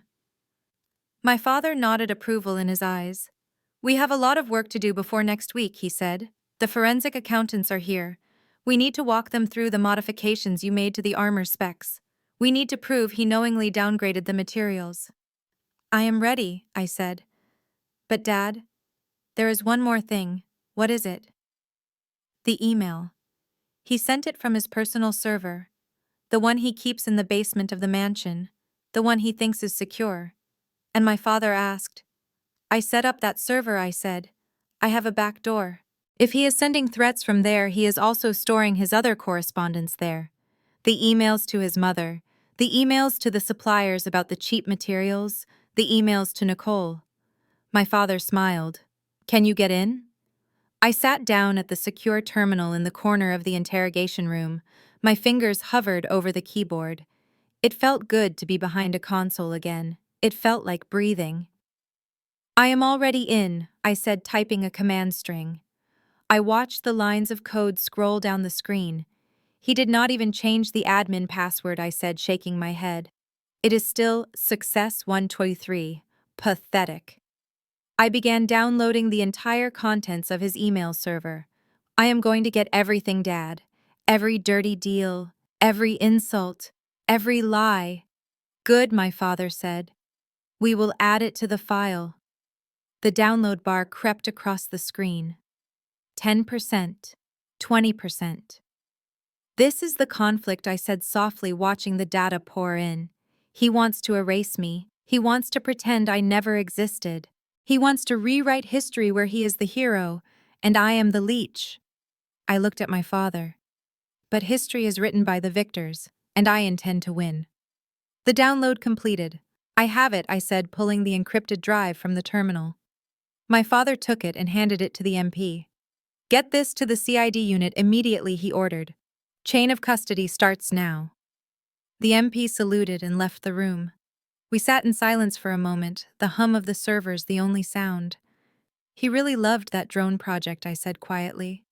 My father nodded approval in his eyes. We have a lot of work to do before next week, he said. The forensic accountants are here. We need to walk them through the modifications you made to the armor specs. We need to prove he knowingly downgraded the materials. I am ready, I said. But Dad, there is one more thing. What is it? The email. He sent it from his personal server, the one he keeps in the basement of the mansion, the one he thinks is secure. And my father asked. I set up that server, I said. I have a back door. If he is sending threats from there, he is also storing his other correspondence there. The emails to his mother, the emails to the suppliers about the cheap materials, the emails to Nicole. My father smiled. Can you get in? I sat down at the secure terminal in the corner of the interrogation room. My fingers hovered over the keyboard. It felt good to be behind a console again. It felt like breathing. I am already in, I said, typing a command string. I watched the lines of code scroll down the screen. He did not even change the admin password, I said, shaking my head. It is still Success123. Pathetic. I began downloading the entire contents of his email server. I am going to get everything, Dad. Every dirty deal, every insult, every lie. Good, my father said. We will add it to the file. The download bar crept across the screen. 10%, 20%. This is the conflict, I said softly, watching the data pour in. He wants to erase me. He wants to pretend I never existed. He wants to rewrite history where he is the hero, and I am the leech. I looked at my father. But history is written by the victors, and I intend to win. The download completed. I have it, I said, pulling the encrypted drive from the terminal. My father took it and handed it to the MP. Get this to the CID unit immediately, he ordered. Chain of custody starts now. The MP saluted and left the room. We sat in silence for a moment, the hum of the servers the only sound. He really loved that drone project, I said quietly.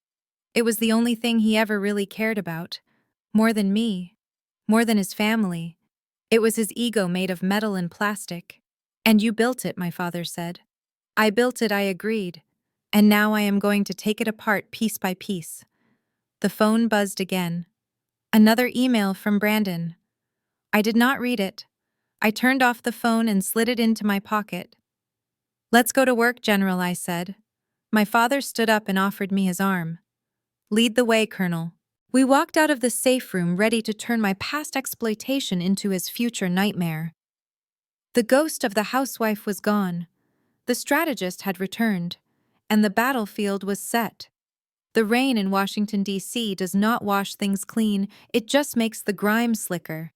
It was the only thing he ever really cared about. More than me. More than his family. It was his ego made of metal and plastic. And you built it, my father said. I built it, I agreed. And now I am going to take it apart piece by piece. The phone buzzed again. Another email from Brandon. I did not read it. I turned off the phone and slid it into my pocket. Let's go to work, General, I said. My father stood up and offered me his arm. Lead the way, Colonel. We walked out of the safe room, ready to turn my past exploitation into his future nightmare. The ghost of the housewife was gone. The strategist had returned, and the battlefield was set. The rain in Washington, D.C. does not wash things clean, it just makes the grime slicker.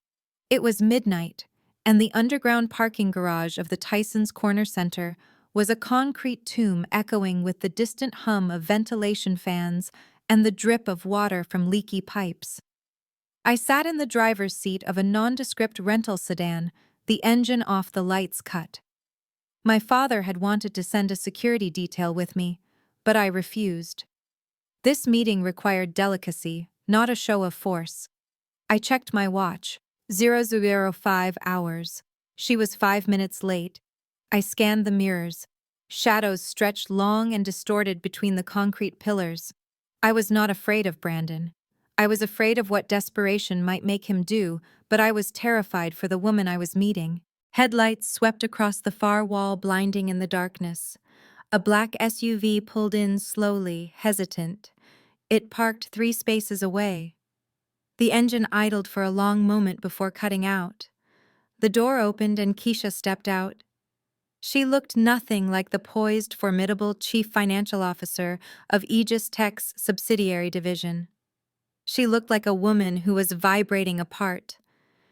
It was midnight, and the underground parking garage of the Tyson's Corner Center was a concrete tomb echoing with the distant hum of ventilation fans and the drip of water from leaky pipes. I sat in the driver's seat of a nondescript rental sedan, the engine off, the lights cut. My father had wanted to send a security detail with me, but I refused. This meeting required delicacy, not a show of force. I checked my watch. 0:05 hours. She was 5 minutes late. I scanned the mirrors. Shadows stretched long and distorted between the concrete pillars. I was not afraid of Brandon. I was afraid of what desperation might make him do, but I was terrified for the woman I was meeting. Headlights swept across the far wall, blinding in the darkness. A black SUV pulled in slowly, hesitant. It parked 3 spaces away. The engine idled for a long moment before cutting out. The door opened and Keisha stepped out. She looked nothing like the poised, formidable chief financial officer of Aegis Tech's subsidiary division. She looked like a woman who was vibrating apart.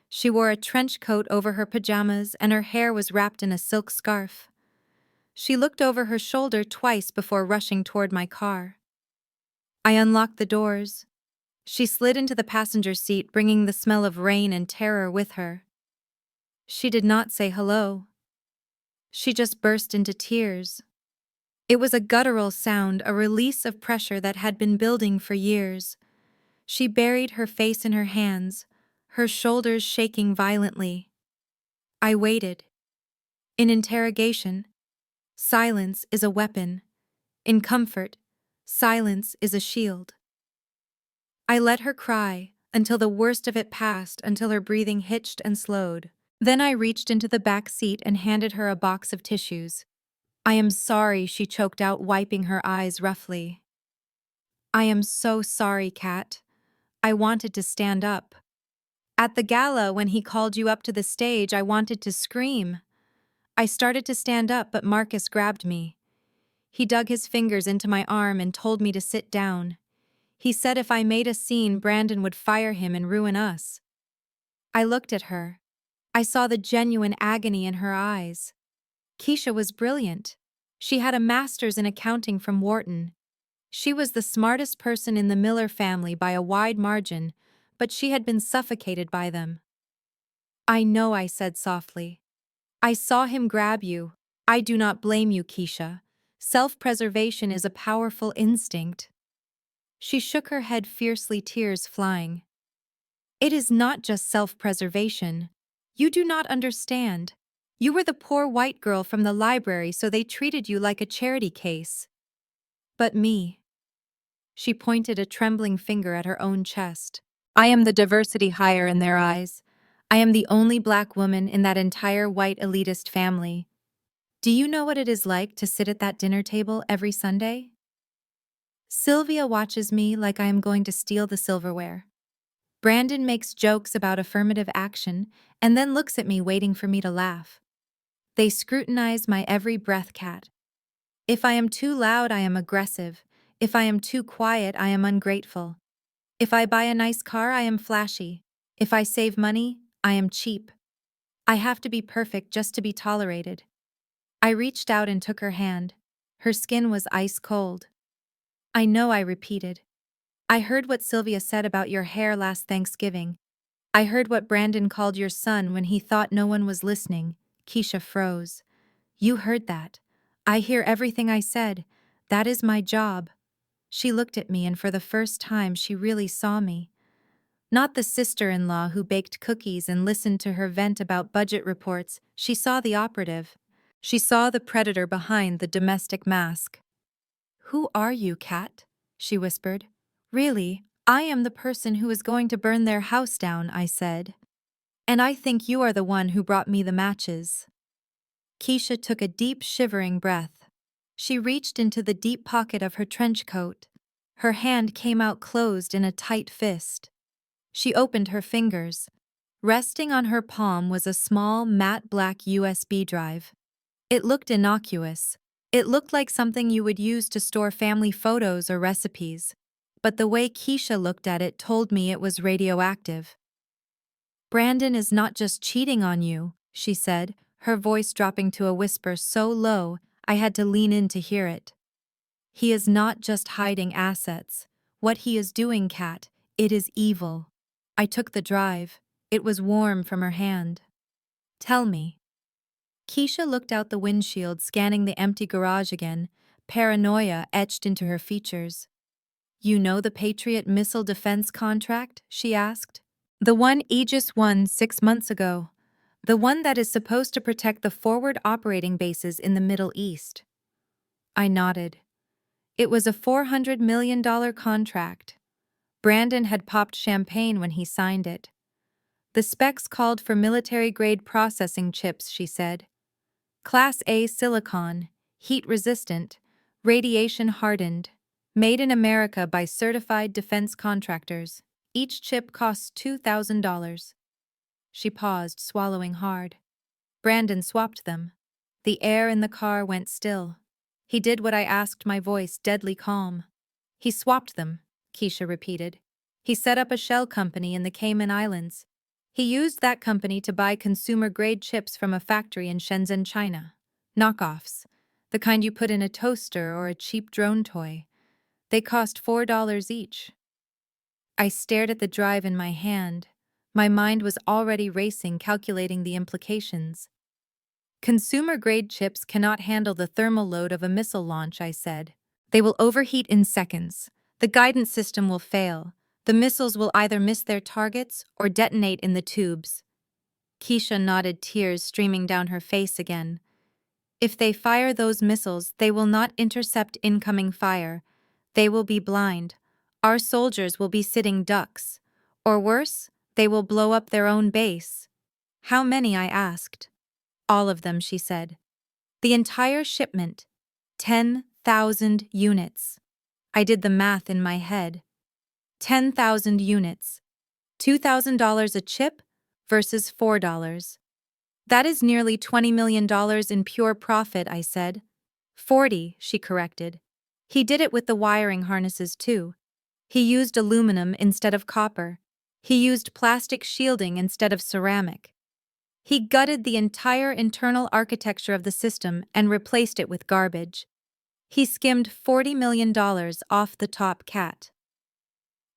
She wore a trench coat over her pajamas and her hair was wrapped in a silk scarf. She looked over her shoulder twice before rushing toward my car. I unlocked the doors. She slid into the passenger seat, bringing the smell of rain and terror with her. She did not say hello. She just burst into tears. It was a guttural sound, a release of pressure that had been building for years. She buried her face in her hands, her shoulders shaking violently. I waited. In interrogation, silence is a weapon. In comfort, silence is a shield. I let her cry until the worst of it passed, until her breathing hitched and slowed. Then I reached into the back seat and handed her a box of tissues. I am sorry, she choked out, wiping her eyes roughly. I am so sorry, Kat. I wanted to stand up. At the gala, when he called you up to the stage, I wanted to scream. I started to stand up, but Marcus grabbed me. He dug his fingers into my arm and told me to sit down. He said if I made a scene, Brandon would fire him and ruin us. I looked at her. I saw the genuine agony in her eyes. Keisha was brilliant. She had a master's in accounting from Wharton. She was the smartest person in the Miller family by a wide margin, but she had been suffocated by them. I know, I said softly. I saw him grab you. I do not blame you, Keisha. Self-preservation is a powerful instinct. She shook her head fiercely, tears flying. It is not just self-preservation. You do not understand. You were the poor white girl from the library, so they treated you like a charity case. But me. She pointed a trembling finger at her own chest. I am the diversity hire in their eyes. I am the only black woman in that entire white elitist family. Do you know what it is like to sit at that dinner table every Sunday? Sylvia watches me like I am going to steal the silverware. Brandon makes jokes about affirmative action and then looks at me waiting for me to laugh. They scrutinize my every breath, Cat. If I am too loud, I am aggressive. If I am too quiet, I am ungrateful. If I buy a nice car, I am flashy. If I save money, I am cheap. I have to be perfect just to be tolerated. I reached out and took her hand. Her skin was ice cold. I know, I repeated. I heard what Sylvia said about your hair last Thanksgiving. I heard what Brandon called your son when he thought no one was listening. Keisha froze. You heard that. I hear everything I said. That is my job. She looked at me, and for the first time she really saw me. Not the sister-in-law who baked cookies and listened to her vent about budget reports. She saw the operative. She saw the predator behind the domestic mask. Who are you, Cat? She whispered. Really, I am the person who is going to burn their house down, I said. And I think you are the one who brought me the matches. Keisha took a deep, shivering breath. She reached into the deep pocket of her trench coat. Her hand came out closed in a tight fist. She opened her fingers. Resting on her palm was a small, matte black USB drive. It looked innocuous. It looked like something you would use to store family photos or recipes. But the way Keisha looked at it told me it was radioactive. Brandon is not just cheating on you, she said, her voice dropping to a whisper so low I had to lean in to hear it. He is not just hiding assets. What he is doing, Cat, it is evil. I took the drive. It was warm from her hand. Tell me. Keisha looked out the windshield, scanning the empty garage again, paranoia etched into her features. You know the Patriot missile defense contract? She asked. The one Aegis won 6 months ago. The one that is supposed to protect the forward operating bases in the Middle East. I nodded. It was a $400 million contract. Brandon had popped champagne when he signed it. The specs called for military-grade processing chips, she said. Class A silicon, heat-resistant, radiation-hardened, made in America by certified defense contractors. Each chip costs $2,000. She paused, swallowing hard. Brandon swapped them. The air in the car went still. He did what I asked, my voice deadly calm. He swapped them, Keisha repeated. He set up a shell company in the Cayman Islands. He used that company to buy consumer-grade chips from a factory in Shenzhen, China. Knockoffs. The kind you put in a toaster or a cheap drone toy. They cost $4 each. I stared at the drive in my hand. My mind was already racing, calculating the implications. Consumer-grade chips cannot handle the thermal load of a missile launch, I said. They will overheat in seconds. The guidance system will fail. The missiles will either miss their targets or detonate in the tubes. Keisha nodded, tears streaming down her face again. If they fire those missiles, they will not intercept incoming fire. They will be blind. Our soldiers will be sitting ducks. Or worse, they will blow up their own base. How many? I asked. All of them, she said. The entire shipment. 10,000 units. I did the math in my head. 10,000 units. $2,000 a chip versus $4. That is nearly $20 million in pure profit, I said. 40, she corrected. He did it with the wiring harnesses too. He used aluminum instead of copper. He used plastic shielding instead of ceramic. He gutted the entire internal architecture of the system and replaced it with garbage. He skimmed $40 million off the top, Cat.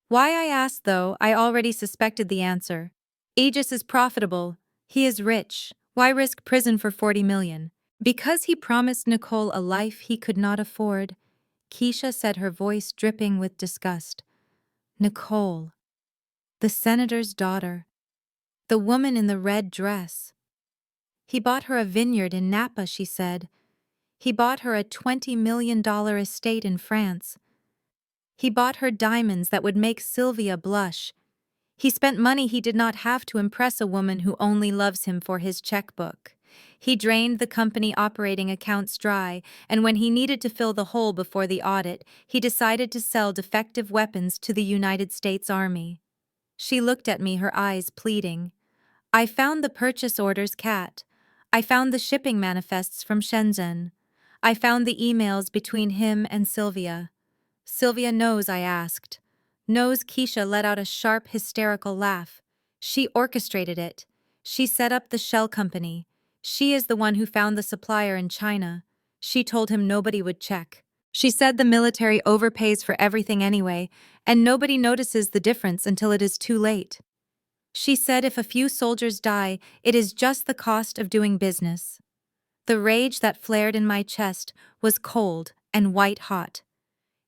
Why, I asked, though I already suspected the answer. Aegis is profitable. He is rich. Why risk prison for 40 million? Because he promised Nicole a life he could not afford, Keisha said, her voice dripping with disgust. Nicole. The senator's daughter. The woman in the red dress. He bought her a vineyard in Napa, she said. He bought her a $20 million estate in France. He bought her diamonds that would make Sylvia blush. He spent money he did not have to impress a woman who only loves him for his checkbook. He drained the company operating accounts dry, and when he needed to fill the hole before the audit, he decided to sell defective weapons to the United States Army. She looked at me, her eyes pleading. I found the purchase orders, Kat. I found the shipping manifests from Shenzhen. I found the emails between him and Sylvia. Sylvia knows, I asked. Knows? Keisha let out a sharp, hysterical laugh. She orchestrated it. She set up the shell company. She is the one who found the supplier in China. She told him nobody would check. She said the military overpays for everything anyway, and nobody notices the difference until it is too late. She said if a few soldiers die, it is just the cost of doing business. The rage that flared in my chest was cold and white-hot.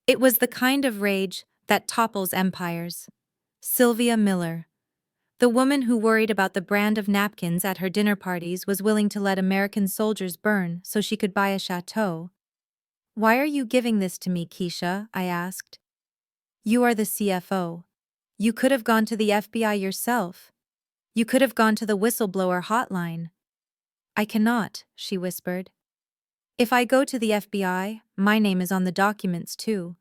It was the kind of rage that topples empires. Sylvia Miller. The woman who worried about the brand of napkins at her dinner parties was willing to let American soldiers burn so she could buy a chateau. Why are you giving this to me, Keisha? I asked. You are the CFO. You could have gone to the FBI yourself. You could have gone to the whistleblower hotline. I cannot, she whispered. If I go to the FBI, my name is on the documents too.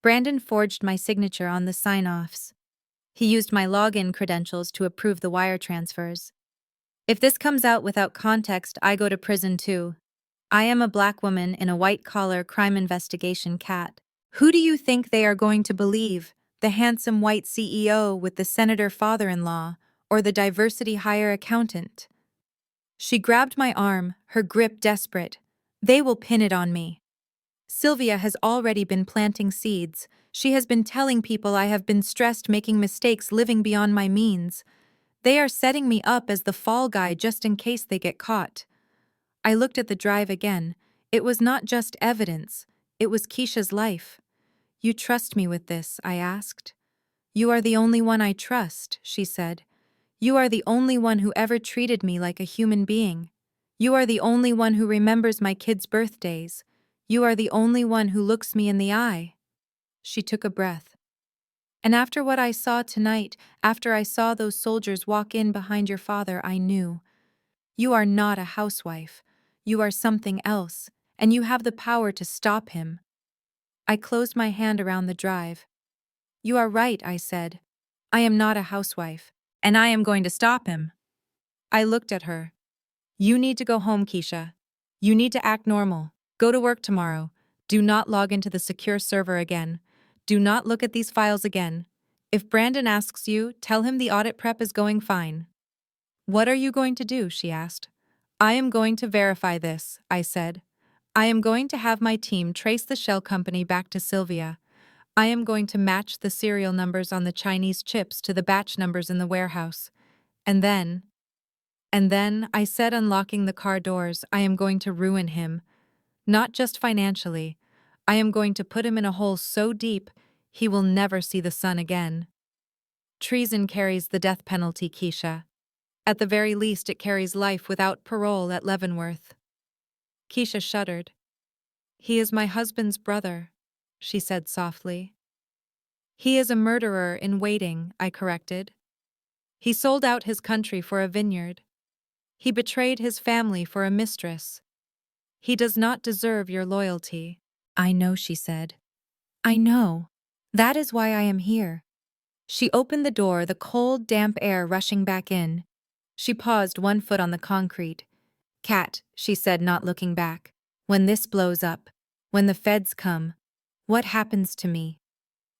Brandon forged my signature on the sign-offs. He used my login credentials to approve the wire transfers. If this comes out without context, I go to prison too. I am a black woman in a white-collar crime investigation, Kat. Who do you think they are going to believe? The handsome white CEO with the senator father-in-law, or the diversity hire accountant? She grabbed my arm, her grip desperate. They will pin it on me. Sylvia has already been planting seeds. She has been telling people I have been stressed, making mistakes, living beyond my means. They are setting me up as the fall guy just in case they get caught. I looked at the drive again. It was not just evidence. It was Keisha's life. You trust me with this? I asked. You are the only one I trust, she said. You are the only one who ever treated me like a human being. You are the only one who remembers my kids' birthdays. You are the only one who looks me in the eye. She took a breath. And after what I saw tonight, after I saw those soldiers walk in behind your father, I knew. You are not a housewife. You are something else, and you have the power to stop him. I closed my hand around the drive. You are right, I said. I am not a housewife, and I am going to stop him. I looked at her. You need to go home, Keisha. You need to act normal. Go to work tomorrow. Do not log into the secure server again. Do not look at these files again. If Brandon asks you, tell him the audit prep is going fine. What are you going to do? She asked. I am going to verify this, I said. I am going to have my team trace the shell company back to Sylvia. I am going to match the serial numbers on the Chinese chips to the batch numbers in the warehouse. And then, I said, unlocking the car doors, I am going to ruin him. Not just financially. I am going to put him in a hole so deep, he will never see the sun again. Treason carries the death penalty, Keisha. At the very least, it carries life without parole at Leavenworth. Keisha shuddered. He is my husband's brother, she said softly. He is a murderer in waiting, I corrected. He sold out his country for a vineyard. He betrayed his family for a mistress. He does not deserve your loyalty. I know, she said. I know. That is why I am here. She opened the door, the cold, damp air rushing back in. She paused, one foot on the concrete. Kat, she said, not looking back. When this blows up, when the feds come, what happens to me?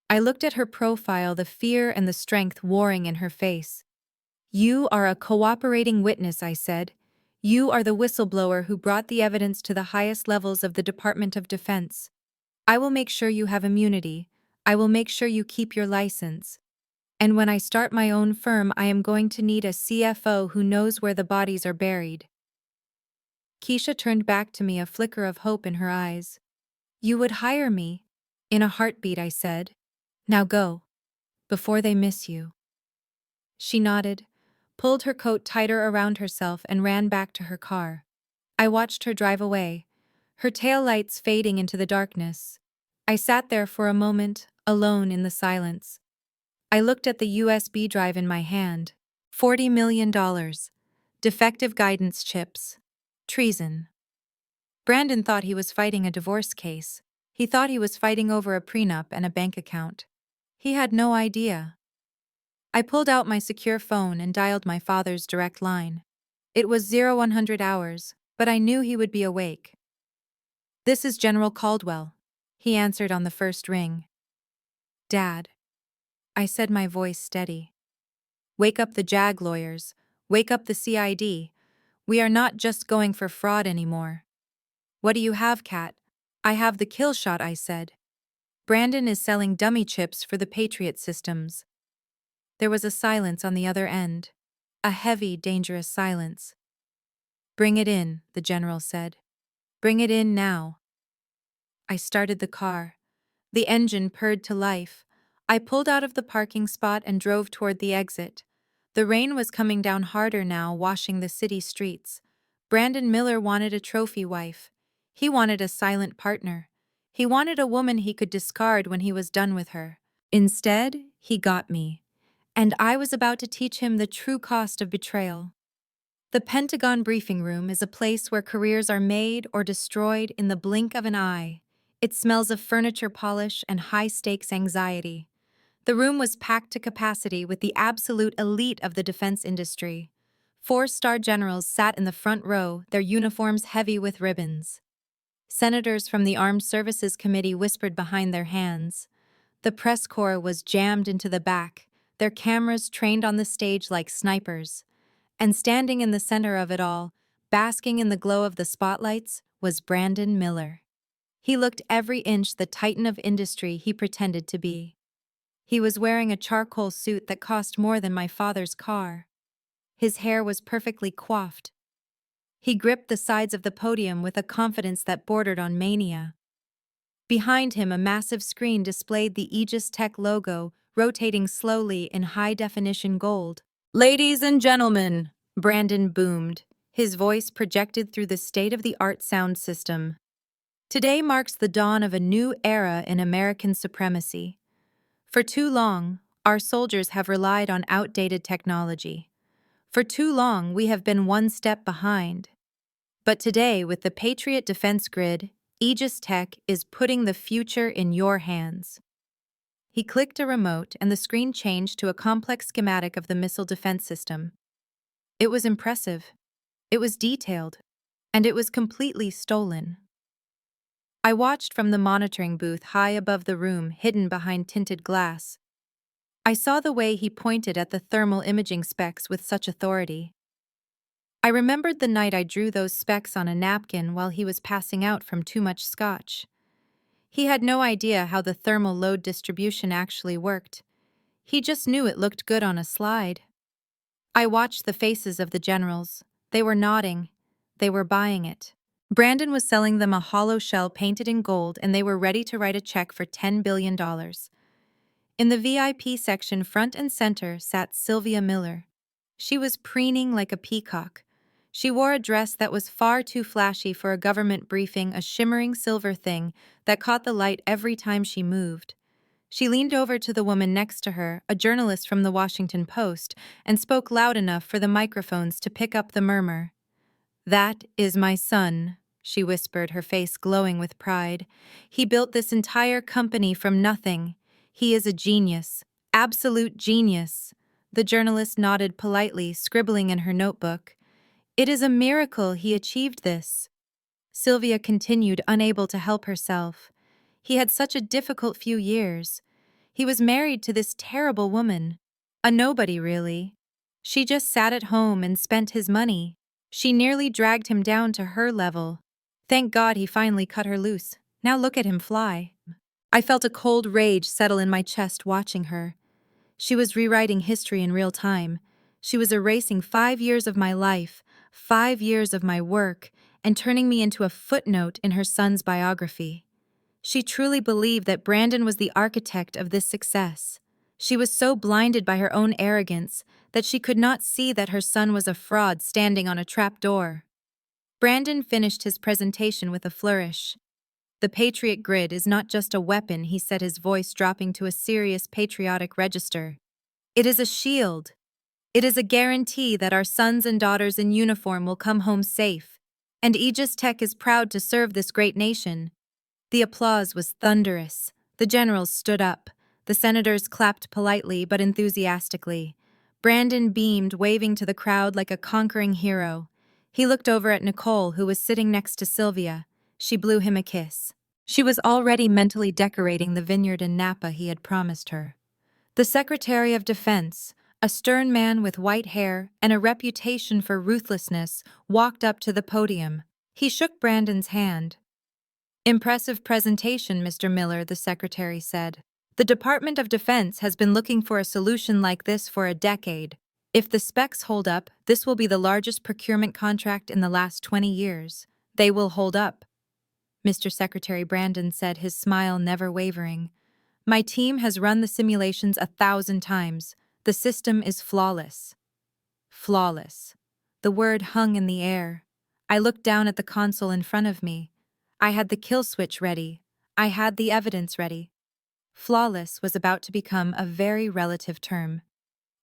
I looked at her profile, the fear and the strength warring in her face. You are a cooperating witness, I said. You are the whistleblower who brought the evidence to the highest levels of the Department of Defense. I will make sure you have immunity. I will make sure you keep your license. And when I start my own firm, I am going to need a CFO who knows where the bodies are buried." Keisha turned back to me, a flicker of hope in her eyes. "You would hire me?" "In a heartbeat," I said. "Now go, before they miss you." She nodded, pulled her coat tighter around herself, and ran back to her car. I watched her drive away, her taillights fading into the darkness. I sat there for a moment, alone in the silence. I looked at the USB drive in my hand. $40 million. Defective guidance chips. Treason. Brandon thought he was fighting a divorce case. He thought he was fighting over a prenup and a bank account. He had no idea. I pulled out my secure phone and dialed my father's direct line. It was 0100 hours, but I knew he would be awake. "This is General Caldwell," he answered on the first ring. "Dad," I said, my voice steady. "Wake up the JAG lawyers. Wake up the CID. We are not just going for fraud anymore." "What do you have, Kat?" "I have the kill shot," I said. "Brandon is selling dummy chips for the Patriot systems." There was a silence on the other end. A heavy, dangerous silence. "Bring it in," the general said. "Bring it in now." I started the car. The engine purred to life. I pulled out of the parking spot and drove toward the exit. The rain was coming down harder now, washing the city streets. Brandon Miller wanted a trophy wife. He wanted a silent partner. He wanted a woman he could discard when he was done with her. Instead, he got me. And I was about to teach him the true cost of betrayal. The Pentagon briefing room is a place where careers are made or destroyed in the blink of an eye. It smells of furniture polish and high-stakes anxiety. The room was packed to capacity with the absolute elite of the defense industry. 4-star generals sat in the front row, their uniforms heavy with ribbons. Senators from the Armed Services Committee whispered behind their hands. The press corps was jammed into the back, their cameras trained on the stage like snipers. And standing in the center of it all, basking in the glow of the spotlights, was Brandon Miller. He looked every inch the titan of industry he pretended to be. He was wearing a charcoal suit that cost more than my father's car. His hair was perfectly coiffed. He gripped the sides of the podium with a confidence that bordered on mania. Behind him, a massive screen displayed the Aegis Tech logo, rotating slowly in high-definition gold. "Ladies and gentlemen," Brandon boomed, his voice projected through the state-of-the-art sound system. "Today marks the dawn of a new era in American supremacy. For too long, our soldiers have relied on outdated technology. For too long, we have been one step behind. But today, with the Patriot Defense Grid, Aegis Tech is putting the future in your hands." He clicked a remote and the screen changed to a complex schematic of the missile defense system. It was impressive. It was detailed. And it was completely stolen. I watched from the monitoring booth high above the room, hidden behind tinted glass. I saw the way he pointed at the thermal imaging specs with such authority. I remembered the night I drew those specs on a napkin while he was passing out from too much scotch. He had no idea how the thermal load distribution actually worked. He just knew it looked good on a slide. I watched the faces of the generals. They were nodding. They were buying it. Brandon was selling them a hollow shell painted in gold, and they were ready to write a check for $10 billion. In the VIP section, front and center, sat Sylvia Miller. She was preening like a peacock. She wore a dress that was far too flashy for a government briefing, a shimmering silver thing that caught the light every time she moved. She leaned over to the woman next to her, a journalist from the Washington Post, and spoke loud enough for the microphones to pick up the murmur. "That is my son," she whispered, her face glowing with pride. "He built this entire company from nothing. He is a genius. Absolute genius." The journalist nodded politely, scribbling in her notebook. "It is a miracle he achieved this." Sylvia continued, unable to help herself. He had such a difficult few years. He was married to this terrible woman. A nobody, really. She just sat at home and spent his money. She nearly dragged him down to her level. Thank God he finally cut her loose. Now look at him fly. I felt a cold rage settle in my chest watching her. She was rewriting history in real time. She was erasing 5 years of my life, 5 years of my work, and turning me into a footnote in her son's biography. She truly believed that Brandon was the architect of this success. She was so blinded by her own arrogance that she could not see that her son was a fraud standing on a trapdoor. Brandon finished his presentation with a flourish. The Patriot Grid is not just a weapon, he said, his voice dropping to a serious patriotic register. It is a shield. It is a guarantee that our sons and daughters in uniform will come home safe. And Aegis Tech is proud to serve this great nation. The applause was thunderous. The generals stood up. The senators clapped politely but enthusiastically. Brandon beamed, waving to the crowd like a conquering hero. He looked over at Nicole, who was sitting next to Sylvia. She blew him a kiss. She was already mentally decorating the vineyard in Napa he had promised her. The Secretary of Defense, a stern man with white hair and a reputation for ruthlessness, walked up to the podium. He shook Brandon's hand. "Impressive presentation, Mr. Miller," the secretary said. "The Department of Defense has been looking for a solution like this for a decade. If the specs hold up, this will be the largest procurement contract in the last 20 years. They will hold up." Mr. Secretary, Brandon said, his smile never wavering. "My team has run the simulations 1,000 times. The system is flawless." Flawless. The word hung in the air. I looked down at the console in front of me. I had the kill switch ready. I had the evidence ready. Flawless was about to become a very relative term.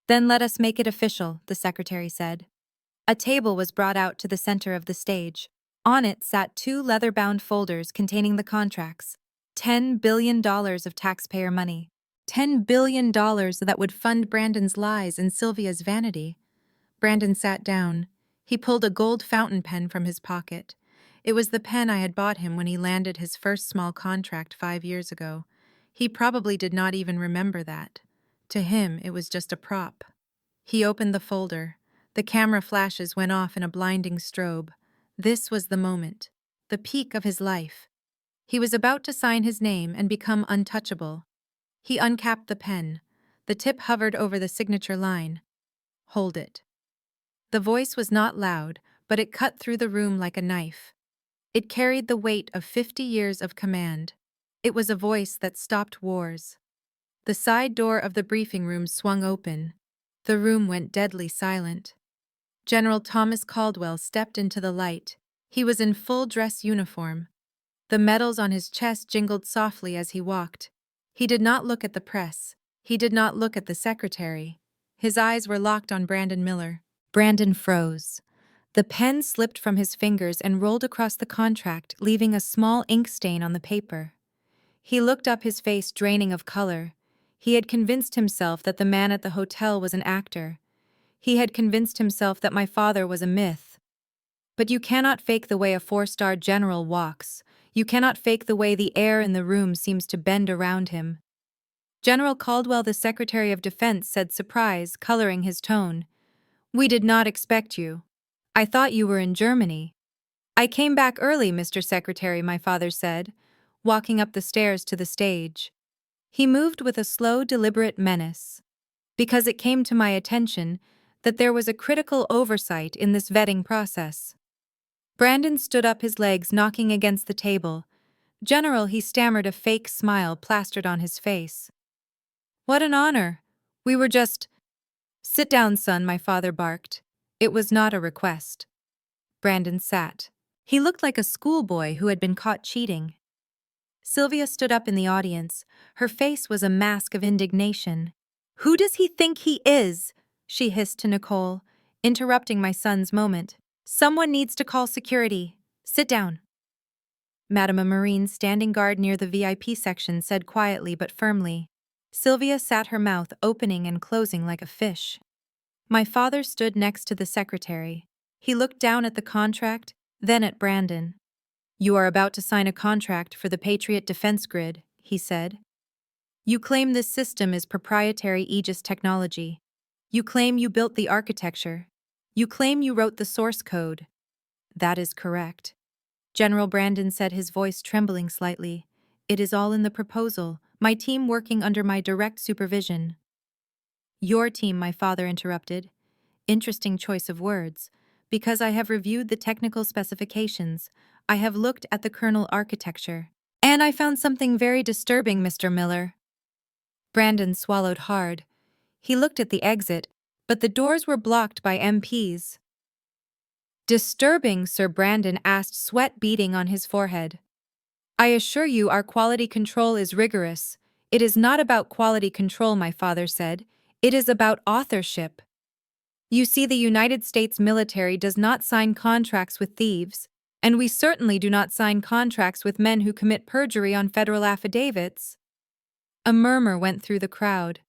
"Then let us make it official," the secretary said. A table was brought out to the center of the stage. On it sat 2 leather-bound folders containing the contracts. $10 billion of taxpayer money. $10 billion that would fund Brandon's lies and Sylvia's vanity. Brandon sat down. He pulled a gold fountain pen from his pocket. It was the pen I had bought him when he landed his first small contract 5 years ago. He probably did not even remember that. To him, it was just a prop. He opened the folder. The camera flashes went off in a blinding strobe. This was the moment, the peak of his life. He was about to sign his name and become untouchable. He uncapped the pen. The tip hovered over the signature line. "Hold it." The voice was not loud, but it cut through the room like a knife. It carried the weight of 50 years of command. It was a voice that stopped wars. The side door of the briefing room swung open. The room went deadly silent. General Thomas Caldwell stepped into the light. He was in full dress uniform. The medals on his chest jingled softly as he walked. He did not look at the press. He did not look at the secretary. His eyes were locked on Brandon Miller. Brandon froze. The pen slipped from his fingers and rolled across the contract, leaving a small ink stain on the paper. He looked up, his face draining of color. He had convinced himself that the man at the hotel was an actor. He had convinced himself that my father was a myth. But you cannot fake the way a 4-star general walks. You cannot fake the way the air in the room seems to bend around him. General Caldwell, the Secretary of Defense, said, surprise coloring his tone. "We did not expect you. I thought you were in Germany." "I came back early, Mr. Secretary," my father said, walking up the stairs to the stage. He moved with a slow, deliberate menace. "Because it came to my attention that there was a critical oversight in this vetting process." Brandon stood up, his legs knocking against the table. "General," he stammered, a fake smile plastered on his face. "What an honor. We were just—" "Sit down, son," my father barked. It was not a request. Brandon sat. He looked like a schoolboy who had been caught cheating. Sylvia stood up in the audience. Her face was a mask of indignation. "Who does he think he is?" she hissed to Nicole, interrupting my son's moment. "Someone needs to call security. Sit down." Madame, a Marine standing guard near the VIP section, said quietly but firmly. Sylvia sat, her mouth opening and closing like a fish. My father stood next to the secretary. He looked down at the contract, then at Brandon. "You are about to sign a contract for the Patriot Defense Grid," he said. "You claim this system is proprietary Aegis technology. You claim you built the architecture. You claim you wrote the source code." "That is correct," General Brandon said, his voice trembling slightly. "It is all in the proposal, my team working under my direct supervision." Your team, my father interrupted. Interesting choice of words. Because I have reviewed the technical specifications, I have looked at the kernel architecture. And I found something very disturbing, Mr. Miller. Brandon swallowed hard. He looked at the exit, but the doors were blocked by MPs. Disturbing, Sir Brandon asked, sweat beading on his forehead. I assure you our quality control is rigorous. It is not about quality control, my father said. It is about authorship. You see, the United States military does not sign contracts with thieves, and we certainly do not sign contracts with men who commit perjury on federal affidavits. A murmur went through the crowd.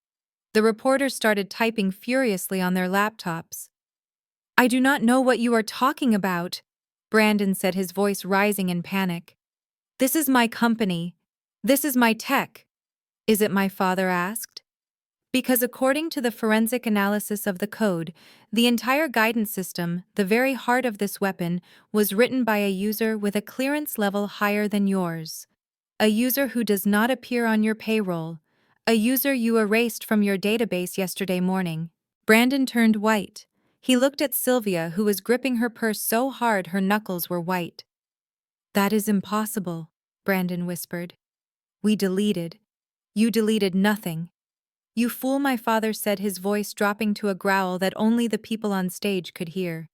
The reporters started typing furiously on their laptops. I do not know what you are talking about, Brandon said, his voice rising in panic. This is my company. This is my tech. Is it, my father asked? Because according to the forensic analysis of the code, the entire guidance system, the very heart of this weapon, was written by a user with a clearance level higher than yours. A user who does not appear on your payroll. A user you erased from your database yesterday morning. Brandon turned white. He looked at Sylvia, who was gripping her purse so hard her knuckles were white. That is impossible, Brandon whispered. We deleted. You deleted nothing. You fool, my father said, his voice dropping to a growl that only the people on stage could hear.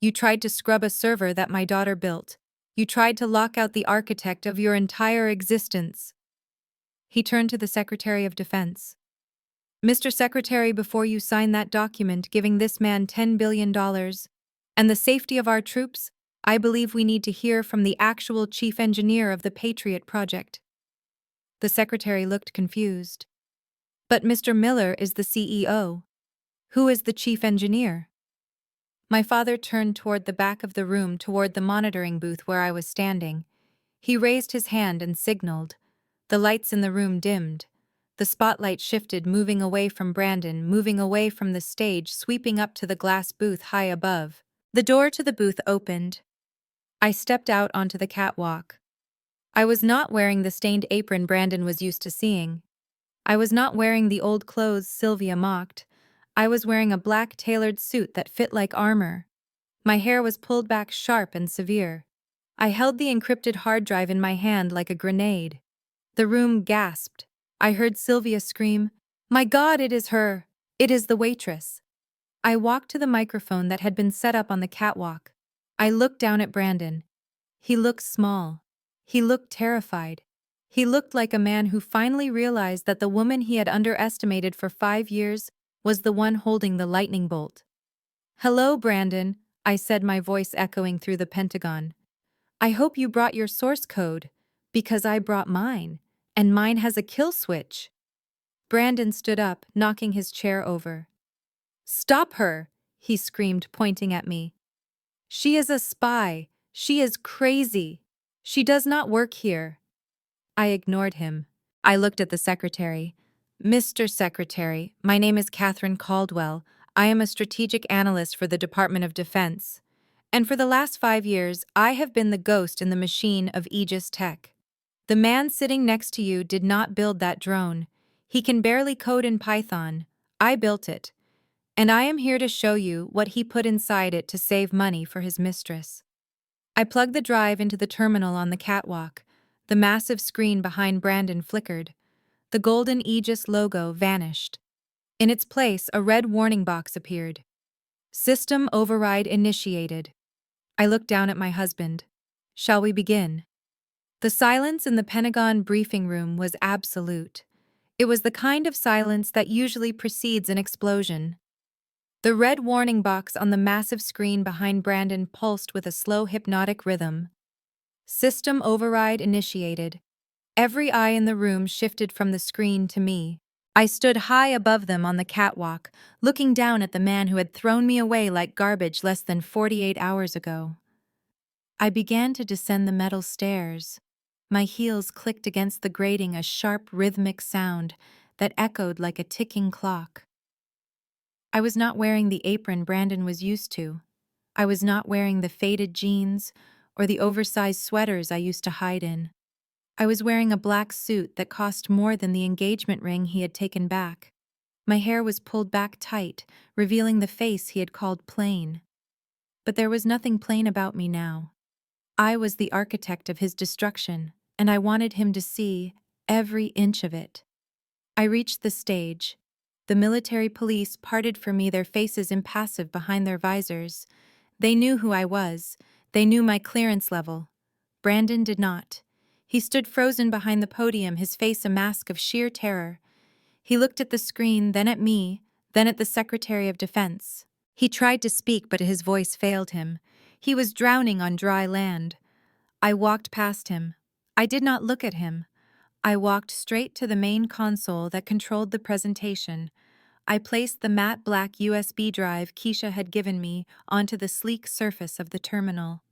You tried to scrub a server that my daughter built. You tried to lock out the architect of your entire existence. He turned to the Secretary of Defense. Mr. Secretary, before you sign that document giving this man $10 billion and the safety of our troops, I believe we need to hear from the actual chief engineer of the Patriot Project. The secretary looked confused. But Mr. Miller is the CEO. Who is the chief engineer? My father turned toward the back of the room, toward the monitoring booth where I was standing. He raised his hand and signaled. The lights in the room dimmed. The spotlight shifted, moving away from Brandon, moving away from the stage, sweeping up to the glass booth high above. The door to the booth opened. I stepped out onto the catwalk. I was not wearing the stained apron Brandon was used to seeing. I was not wearing the old clothes Sylvia mocked. I was wearing a black tailored suit that fit like armor. My hair was pulled back sharp and severe. I held the encrypted hard drive in my hand like a grenade. The room gasped. I heard Sylvia scream, "My God, it is her! It is the waitress!" I walked to the microphone that had been set up on the catwalk. I looked down at Brandon. He looked small. He looked terrified. He looked like a man who finally realized that the woman he had underestimated for 5 years was the one holding the lightning bolt. "Hello, Brandon," I said, my voice echoing through the Pentagon. "I hope you brought your source code, because I brought mine, and mine has a kill switch." Brandon stood up, knocking his chair over. "Stop her!" he screamed, pointing at me. "She is a spy. She is crazy. She does not work here." I ignored him. I looked at the secretary. "Mr. Secretary, my name is Catherine Caldwell. I am a strategic analyst for the Department of Defense. And for the last 5 years, I have been the ghost in the machine of Aegis Tech. The man sitting next to you did not build that drone. He can barely code in Python. I built it. And I am here to show you what he put inside it to save money for his mistress." I plugged the drive into the terminal on the catwalk. The massive screen behind Brandon flickered. The golden Aegis logo vanished. In its place, a red warning box appeared. "System override initiated." I looked down at my husband. "Shall we begin?" The silence in the Pentagon briefing room was absolute. It was the kind of silence that usually precedes an explosion. The red warning box on the massive screen behind Brandon pulsed with a slow, hypnotic rhythm. "System override initiated." Every eye in the room shifted from the screen to me. I stood high above them on the catwalk, looking down at the man who had thrown me away like garbage less than 48 hours ago. I began to descend the metal stairs. My heels clicked against the grating, a sharp, rhythmic sound that echoed like a ticking clock. I was not wearing the apron Brandon was used to. I was not wearing the faded jeans or the oversized sweaters I used to hide in. I was wearing a black suit that cost more than the engagement ring he had taken back. My hair was pulled back tight, revealing the face he had called plain. But there was nothing plain about me now. I was the architect of his destruction, and I wanted him to see every inch of it. I reached the stage. The military police parted from me, their faces impassive behind their visors. They knew who I was. They knew my clearance level. Brandon did not. He stood frozen behind the podium, his face a mask of sheer terror. He looked at the screen, then at me, then at the Secretary of Defense. He tried to speak, but his voice failed him. He was drowning on dry land. I walked past him. I did not look at him. I walked straight to the main console that controlled the presentation. I placed the matte black USB drive Keisha had given me onto the sleek surface of the terminal.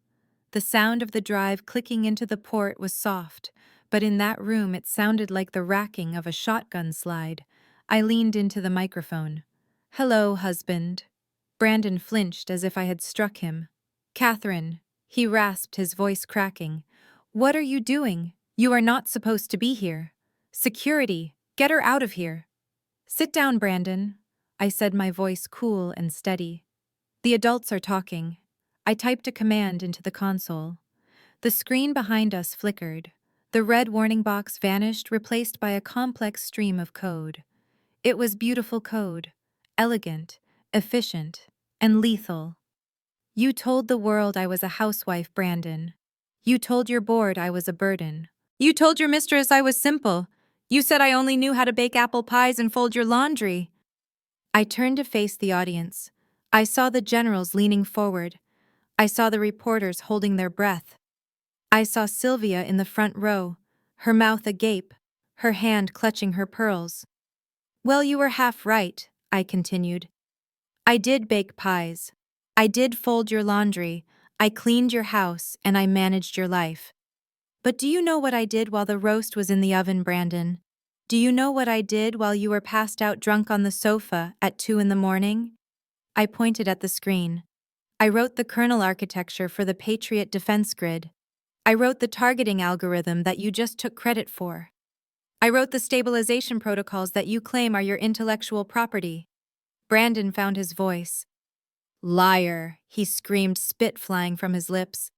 The sound of the drive clicking into the port was soft, but in that room it sounded like the racking of a shotgun slide. I leaned into the microphone. "Hello, husband." Brandon flinched as if I had struck him. "Catherine," he rasped, his voice cracking. "What are you doing? You are not supposed to be here. Security, get her out of here." "Sit down, Brandon," I said, my voice cool and steady. "The adults are talking." I typed a command into the console. The screen behind us flickered. The red warning box vanished, replaced by a complex stream of code. It was beautiful code, elegant, efficient, and lethal. "You told the world I was a housewife, Brandon. You told your board I was a burden. You told your mistress I was simple. You said I only knew how to bake apple pies and fold your laundry." I turned to face the audience. I saw the generals leaning forward. I saw the reporters holding their breath. I saw Sylvia in the front row, her mouth agape, her hand clutching her pearls. "Well, you were half right," I continued. "I did bake pies. I did fold your laundry. I cleaned your house, and I managed your life. But do you know what I did while the roast was in the oven, Brandon? Do you know what I did while you were passed out drunk on the sofa at 2 in the morning? I pointed at the screen. I wrote the kernel architecture for the Patriot Defense Grid. I wrote the targeting algorithm that you just took credit for. I wrote the stabilization protocols that you claim are your intellectual property." Brandon found his voice. "Liar," he screamed, spit flying from his lips.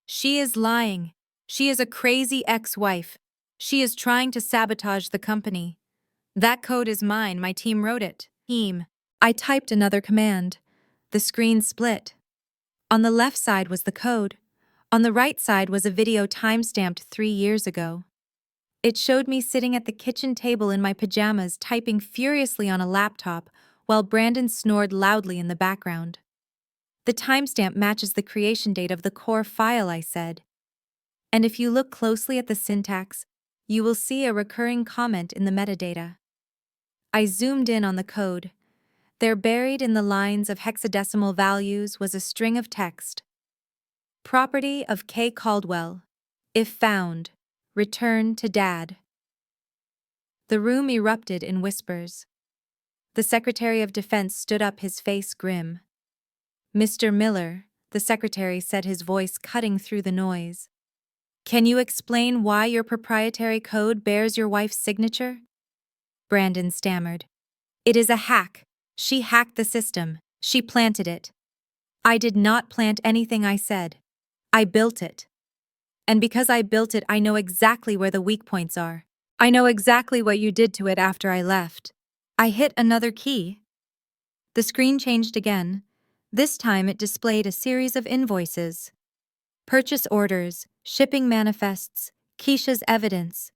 "She is lying. She is a crazy ex-wife. She is trying to sabotage the company. That code is mine, my team wrote it." I typed another command. The screen split. On the left side was the code. On the right side was a video time-stamped 3 years ago. It showed me sitting at the kitchen table in my pajamas, typing furiously on a laptop, while Brandon snored loudly in the background. "The timestamp matches the creation date of the core file," I said. "And if you look closely at the syntax, you will see a recurring comment in the metadata." I zoomed in on the code. There, buried in the lines of hexadecimal values, was a string of text. "Property of K. Caldwell. If found, return to Dad." The room erupted in whispers. The Secretary of Defense stood up, his face grim. "Mr. Miller," the secretary said, his voice cutting through the noise. "Can you explain why your proprietary code bears your wife's signature?" Brandon stammered. "It is a hack. She hacked the system. She planted it." "I did not plant anything," I said. "I built it. And because I built it, I know exactly where the weak points are. I know exactly what you did to it after I left." I hit another key. The screen changed again. This time it displayed a series of invoices. Purchase orders, shipping manifests, Keisha's evidence.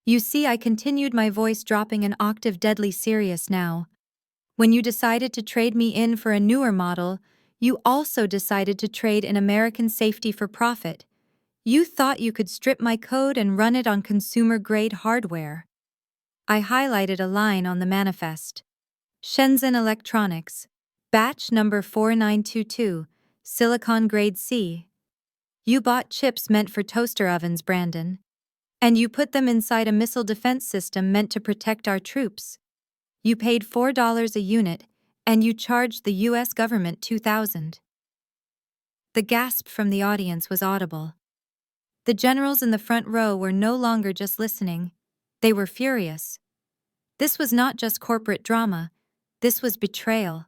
"You see," I continued, my voice dropping an octave, deadly serious now. "When you decided to trade me in for a newer model, you also decided to trade in American safety for profit. You thought you could strip my code and run it on consumer-grade hardware." I highlighted a line on the manifest. "Shenzhen Electronics, batch number 4922, silicon grade C. You bought chips meant for toaster ovens, Brandon. And you put them inside a missile defense system meant to protect our troops. You paid $4 a unit, and you charged the U.S. government $2,000. The gasp from the audience was audible. The generals in the front row were no longer just listening. They were furious. This was not just corporate drama. This was betrayal.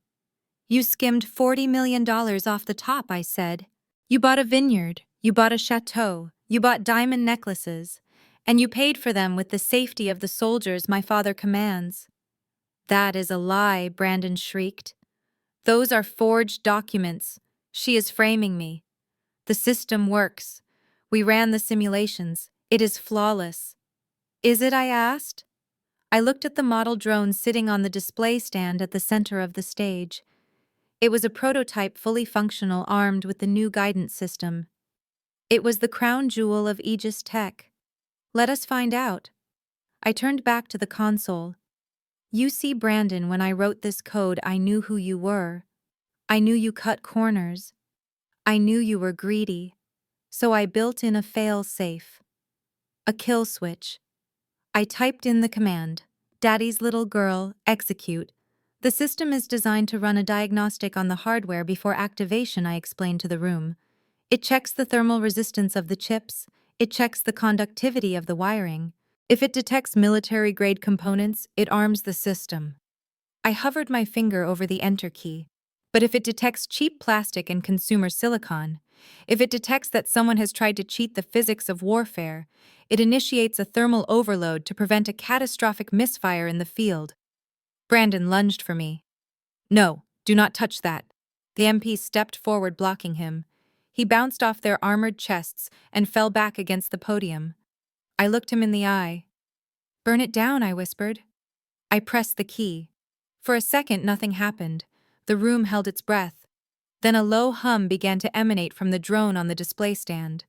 You skimmed $40 million off the top, I said. You bought a vineyard, you bought a chateau, you bought diamond necklaces, and you paid for them with the safety of the soldiers my father commands. That is a lie, Brandon shrieked. Those are forged documents. She is framing me. The system works. We ran the simulations. It is flawless. Is it? I asked. I looked at the model drone sitting on the display stand at the center of the stage. It was a prototype fully functional, armed with the new guidance system. It was the crown jewel of Aegis Tech. Let us find out. I turned back to the console. You see, Brandon, when I wrote this code, I knew who you were. I knew you cut corners. I knew you were greedy. So I built in a fail-safe. A kill switch. I typed in the command, Daddy's little girl, execute. The system is designed to run a diagnostic on the hardware before activation, I explained to the room. It checks the thermal resistance of the chips. It checks the conductivity of the wiring. If it detects military-grade components, it arms the system. I hovered my finger over the enter key. But if it detects cheap plastic and consumer silicon, if it detects that someone has tried to cheat the physics of warfare, it initiates a thermal overload to prevent a catastrophic misfire in the field. Brandon lunged for me. No, do not touch that. The MP stepped forward, blocking him. He bounced off their armored chests and fell back against the podium. I looked him in the eye. Burn it down, I whispered. I pressed the key. For a second, nothing happened. The room held its breath. Then a low hum began to emanate from the drone on the display stand.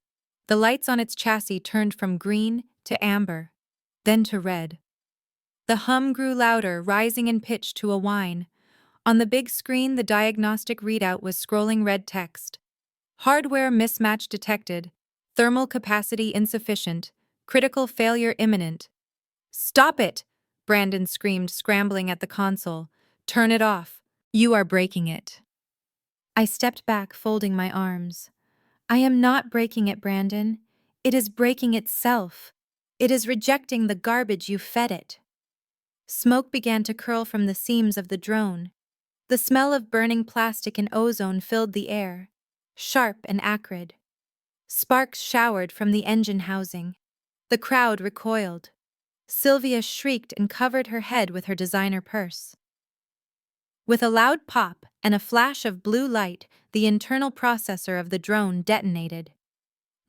The lights on its chassis turned from green to amber, then to red. The hum grew louder, rising in pitch to a whine. On the big screen, the diagnostic readout was scrolling red text. Hardware mismatch detected. Thermal capacity insufficient. Critical failure imminent. Stop it! Brandon screamed, scrambling at the console. Turn it off. You are breaking it. I stepped back, folding my arms. I am not breaking it, Brandon. It is breaking itself. It is rejecting the garbage you fed it. Smoke began to curl from the seams of the drone. The smell of burning plastic and ozone filled the air, sharp and acrid. Sparks showered from the engine housing. The crowd recoiled. Sylvia shrieked and covered her head with her designer purse. With a loud pop and a flash of blue light, the internal processor of the drone detonated.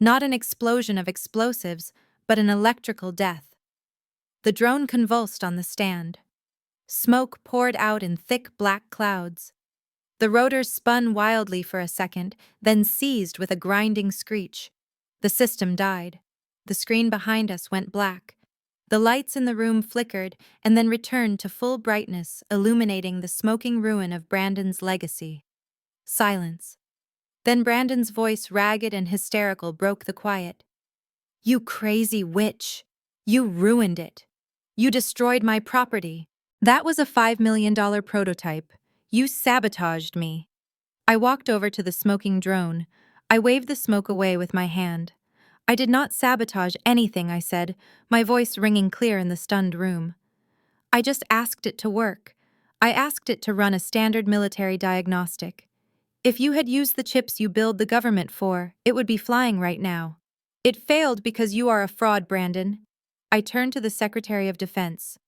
Not an explosion of explosives, but an electrical death. The drone convulsed on the stand. Smoke poured out in thick black clouds. The rotor spun wildly for a second, then seized with a grinding screech. The system died. The screen behind us went black. The lights in the room flickered and then returned to full brightness, illuminating the smoking ruin of Brandon's legacy. Silence. Then Brandon's voice, ragged and hysterical, broke the quiet. You crazy witch! You ruined it! You destroyed my property! That was a $5 million prototype. You sabotaged me. I walked over to the smoking drone. I waved the smoke away with my hand. I did not sabotage anything, I said, my voice ringing clear in the stunned room. I just asked it to work. I asked it to run a standard military diagnostic. If you had used the chips you billed the government for, it would be flying right now. It failed because you are a fraud, Brandon. I turned to the Secretary of Defense.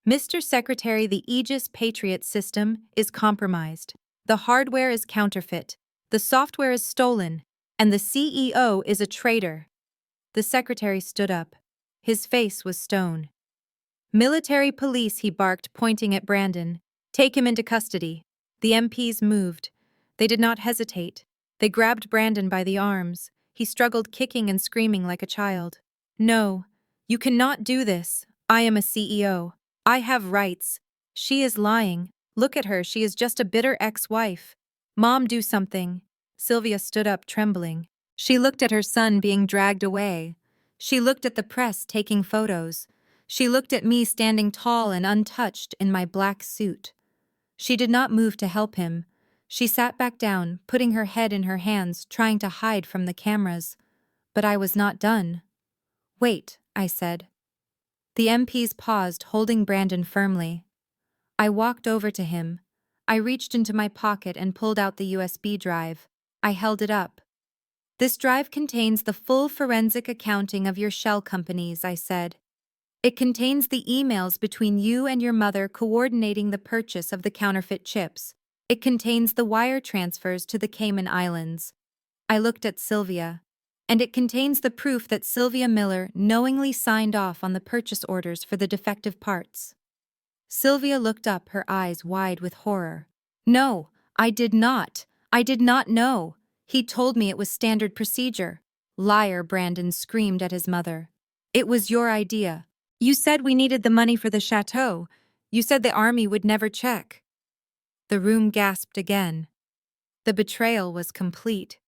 Mr. Secretary, the Aegis Patriot system is compromised. The hardware is counterfeit. The software is stolen. And the CEO is a traitor. The secretary stood up. His face was stone. Military police, he barked, pointing at Brandon. Take him into custody. The MPs moved. They did not hesitate. They grabbed Brandon by the arms. He struggled, kicking and screaming like a child. No, you cannot do this. I am a CEO. I have rights. She is lying. Look at her, she is just a bitter ex-wife. Mom, do something. Sylvia stood up, trembling. She looked at her son being dragged away. She looked at the press taking photos. She looked at me standing tall and untouched in my black suit. She did not move to help him. She sat back down, putting her head in her hands, trying to hide from the cameras. But I was not done. Wait, I said. The MPs paused, holding Brandon firmly. I walked over to him. I reached into my pocket and pulled out the USB drive. I held it up. This drive contains the full forensic accounting of your shell companies, I said. It contains the emails between you and your mother coordinating the purchase of the counterfeit chips. It contains the wire transfers to the Cayman Islands. I looked at Sylvia. And it contains the proof that Sylvia Miller knowingly signed off on the purchase orders for the defective parts. Sylvia looked up, her eyes wide with horror. No, I did not. I did not know. He told me it was standard procedure. Liar, Brandon screamed at his mother. It was your idea. You said we needed the money for the chateau. You said the army would never check. The room gasped again. The betrayal was complete.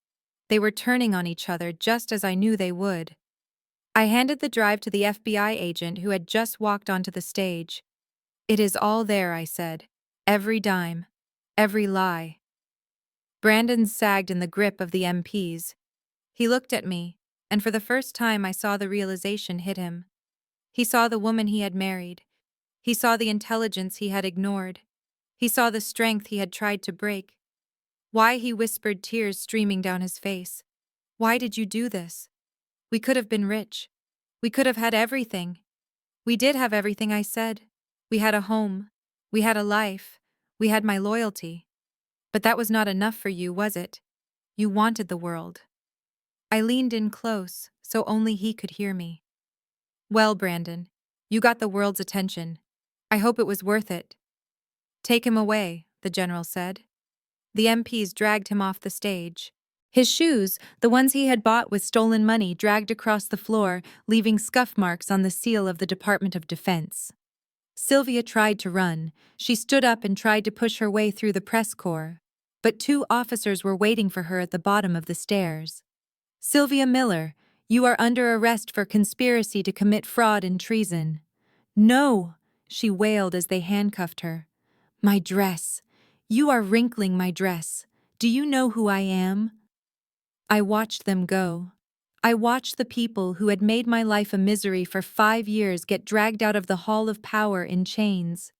They were turning on each other just as I knew they would. I handed the drive to the FBI agent who had just walked onto the stage. It is all there, I said. Every dime. Every lie. Brandon sagged in the grip of the MPs. He looked at me, and for the first time I saw the realization hit him. He saw the woman he had married. He saw the intelligence he had ignored. He saw the strength he had tried to break. Why, he whispered, tears streaming down his face. Why did you do this? We could have been rich. We could have had everything. We did have everything, I said. We had a home. We had a life. We had my loyalty. But that was not enough for you, was it? You wanted the world. I leaned in close, so only he could hear me. Well, Brandon, you got the world's attention. I hope it was worth it. Take him away, the general said. The MPs dragged him off the stage. His shoes, the ones he had bought with stolen money, dragged across the floor, leaving scuff marks on the seal of the Department of Defense. Sylvia tried to run. She stood up and tried to push her way through the press corps. But 2 officers were waiting for her at the bottom of the stairs. Sylvia Miller, you are under arrest for conspiracy to commit fraud and treason. No, she wailed as they handcuffed her. My dress. You are wrinkling my dress. Do you know who I am? I watched them go. I watched the people who had made my life a misery for 5 years get dragged out of the Hall of Power in chains.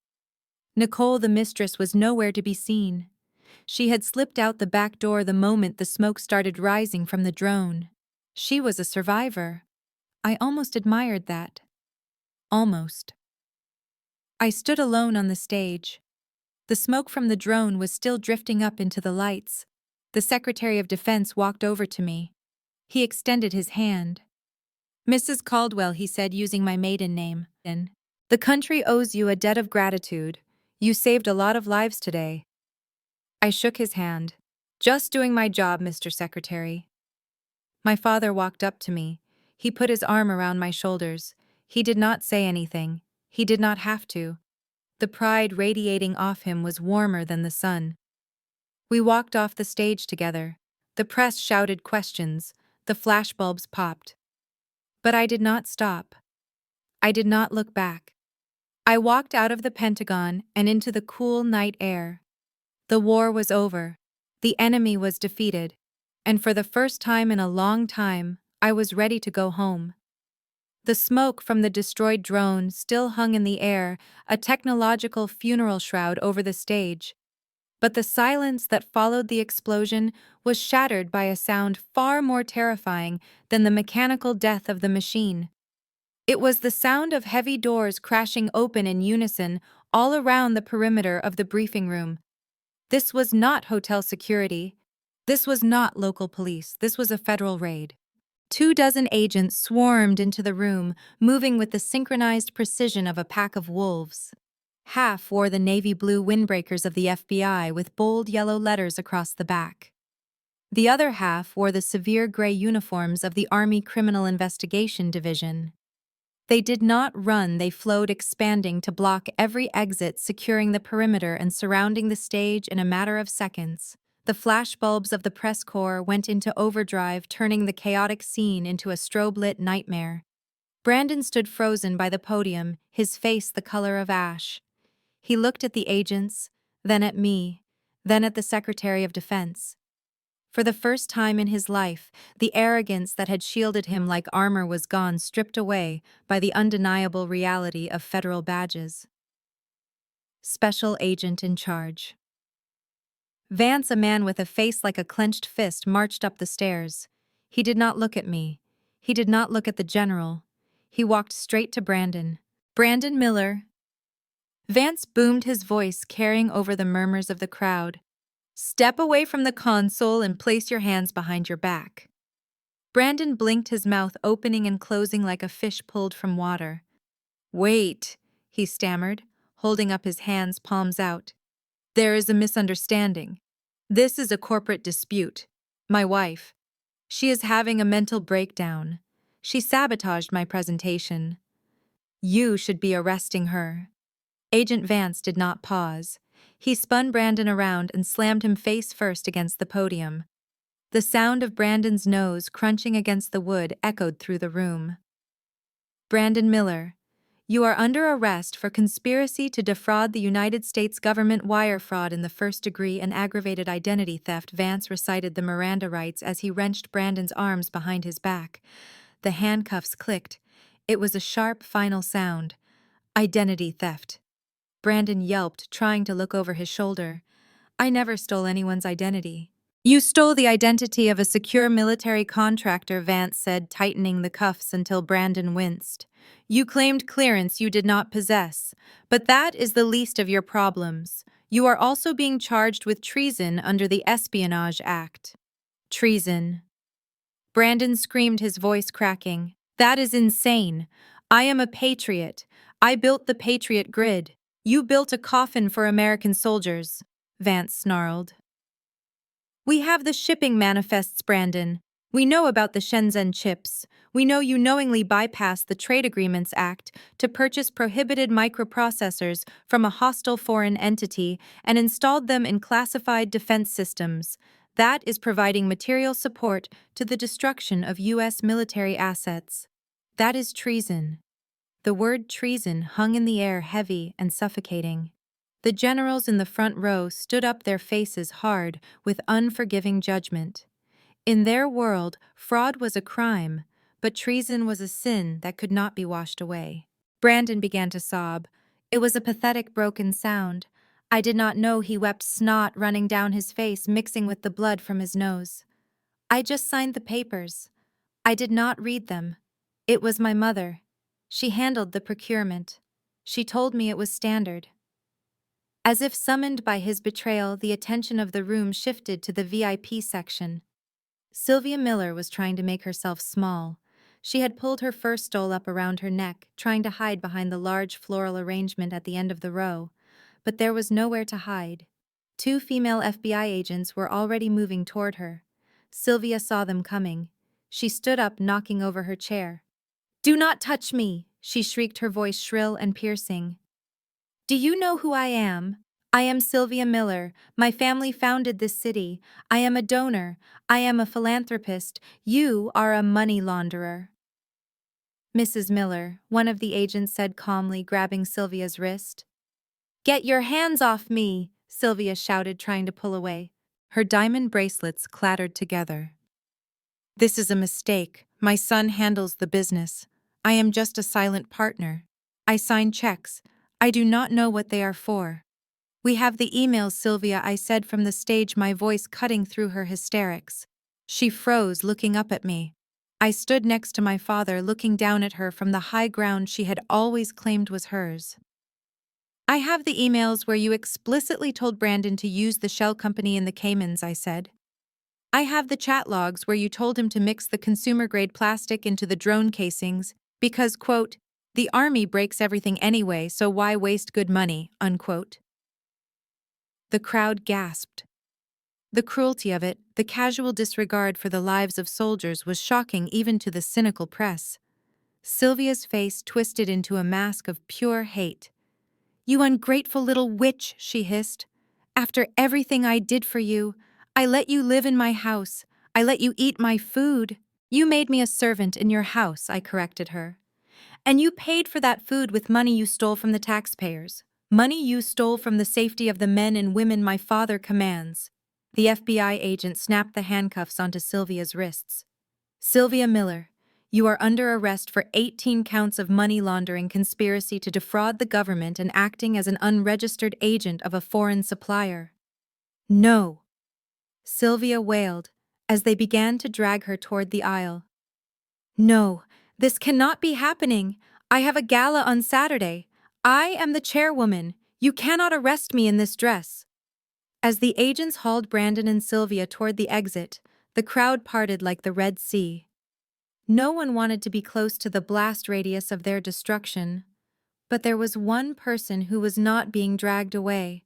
Nicole, the mistress, was nowhere to be seen. She had slipped out the back door the moment the smoke started rising from the drone. She was a survivor. I almost admired that. Almost. I stood alone on the stage. The smoke from the drone was still drifting up into the lights. The Secretary of Defense walked over to me. He extended his hand. Mrs. Caldwell, he said, using my maiden name. The country owes you a debt of gratitude. You saved a lot of lives today. I shook his hand. Just doing my job, Mr. Secretary. My father walked up to me. He put his arm around my shoulders. He did not say anything. He did not have to. The pride radiating off him was warmer than the sun. We walked off the stage together. The press shouted questions. The flashbulbs popped. But I did not stop. I did not look back. I walked out of the Pentagon and into the cool night air. The war was over. The enemy was defeated. And for the first time in a long time, I was ready to go home. The smoke from the destroyed drone still hung in the air, a technological funeral shroud over the stage. But the silence that followed the explosion was shattered by a sound far more terrifying than the mechanical death of the machine. It was the sound of heavy doors crashing open in unison all around the perimeter of the briefing room. This was not hotel security. This was not local police. This was a federal raid. 24 agents swarmed into the room, moving with the synchronized precision of a pack of wolves. Half wore the navy blue windbreakers of the FBI with bold yellow letters across the back. The other half wore the severe gray uniforms of the Army Criminal Investigation Division. They did not run, they flowed, expanding to block every exit, securing the perimeter and surrounding the stage in a matter of seconds. The flashbulbs of the press corps went into overdrive, turning the chaotic scene into a strobe-lit nightmare. Brandon stood frozen by the podium, his face the color of ash. He looked at the agents, then at me, then at the Secretary of Defense. For the first time in his life, the arrogance that had shielded him like armor was gone, stripped away by the undeniable reality of federal badges. Special agent in charge. Vance, a man with a face like a clenched fist, marched up the stairs. He did not look at me. He did not look at the general. He walked straight to Brandon. Brandon Miller. Vance boomed his voice, carrying over the murmurs of the crowd. Step away from the console and place your hands behind your back. Brandon blinked, his mouth opening and closing like a fish pulled from water. Wait, he stammered, holding up his hands, palms out. There is a misunderstanding. This is a corporate dispute. My wife. She is having a mental breakdown. She sabotaged my presentation. You should be arresting her. Agent Vance did not pause. He spun Brandon around and slammed him face first against the podium. The sound of Brandon's nose crunching against the wood echoed through the room. Brandon Miller, you are under arrest for conspiracy to defraud the United States government, wire fraud in the first degree, and aggravated identity theft. Vance recited the Miranda rights as he wrenched Brandon's arms behind his back. The handcuffs clicked. It was a sharp, final sound. Identity theft. Brandon yelped, trying to look over his shoulder. I never stole anyone's identity. You stole the identity of a secure military contractor, Vance said, tightening the cuffs until Brandon winced. You claimed clearance you did not possess, but that is the least of your problems. You are also being charged with treason under the Espionage Act. Treason. Brandon screamed, his voice cracking. That is insane. I am a patriot. I built the Patriot Grid. You built a coffin for American soldiers, Vance snarled. We have the shipping manifests, Brandon. We know about the Shenzhen chips. We know you knowingly bypassed the Trade Agreements Act to purchase prohibited microprocessors from a hostile foreign entity and installed them in classified defense systems. That is providing material support to the destruction of U.S. military assets. That is treason. The word treason hung in the air, heavy and suffocating. The generals in the front row stood up, their faces hard with unforgiving judgment. In their world, fraud was a crime, but treason was a sin that could not be washed away. Brandon began to sob. It was a pathetic, broken sound. I did not know he wept, snot running down his face, mixing with the blood from his nose. I just signed the papers. I did not read them. It was my mother. She handled the procurement. She told me it was standard. As if summoned by his betrayal, the attention of the room shifted to the VIP section. Sylvia Miller was trying to make herself small. She had pulled her fur stole up around her neck, trying to hide behind the large floral arrangement at the end of the row. But there was nowhere to hide. 2 female FBI agents were already moving toward her. Sylvia saw them coming. She stood up, knocking over her chair. "Do not touch me!" she shrieked, her voice shrill and piercing. "Do you know who I am? I am Sylvia Miller. My family founded this city. I am a donor. I am a philanthropist. You are a money launderer." "Mrs. Miller," one of the agents said calmly, grabbing Sylvia's wrist. "Get your hands off me!" Sylvia shouted, trying to pull away. Her diamond bracelets clattered together. "This is a mistake. My son handles the business. I am just a silent partner. I sign checks. I do not know what they are for." "We have the emails, Sylvia," I said from the stage, my voice cutting through her hysterics. She froze, looking up at me. I stood next to my father, looking down at her from the high ground she had always claimed was hers. "I have the emails where you explicitly told Brandon to use the shell company in the Caymans," I said. "I have the chat logs where you told him to mix the consumer-grade plastic into the drone casings because, quote, the army breaks everything anyway, so why waste good money, unquote." The crowd gasped. The cruelty of it, the casual disregard for the lives of soldiers, was shocking even to the cynical press. Sylvia's face twisted into a mask of pure hate. "You ungrateful little witch," she hissed. "After everything I did for you, I let you live in my house. I let you eat my food. You made me a servant in your house," I corrected her. "And you paid for that food with money you stole from the taxpayers. Money you stole from the safety of the men and women my father commands. The FBI agent snapped the handcuffs onto Sylvia's wrists. Sylvia Miller, you are under arrest for 18 counts of money laundering, conspiracy to defraud the government, and acting as an unregistered agent of a foreign supplier. No, Sylvia wailed as they began to drag her toward the aisle. No, this cannot be happening. I have a gala on Saturday. I am the chairwoman. You cannot arrest me in this dress. As the agents hauled Brandon and Sylvia toward the exit, the crowd parted like the Red Sea. No one wanted to be close to the blast radius of their destruction. But there was one person who was not being dragged away.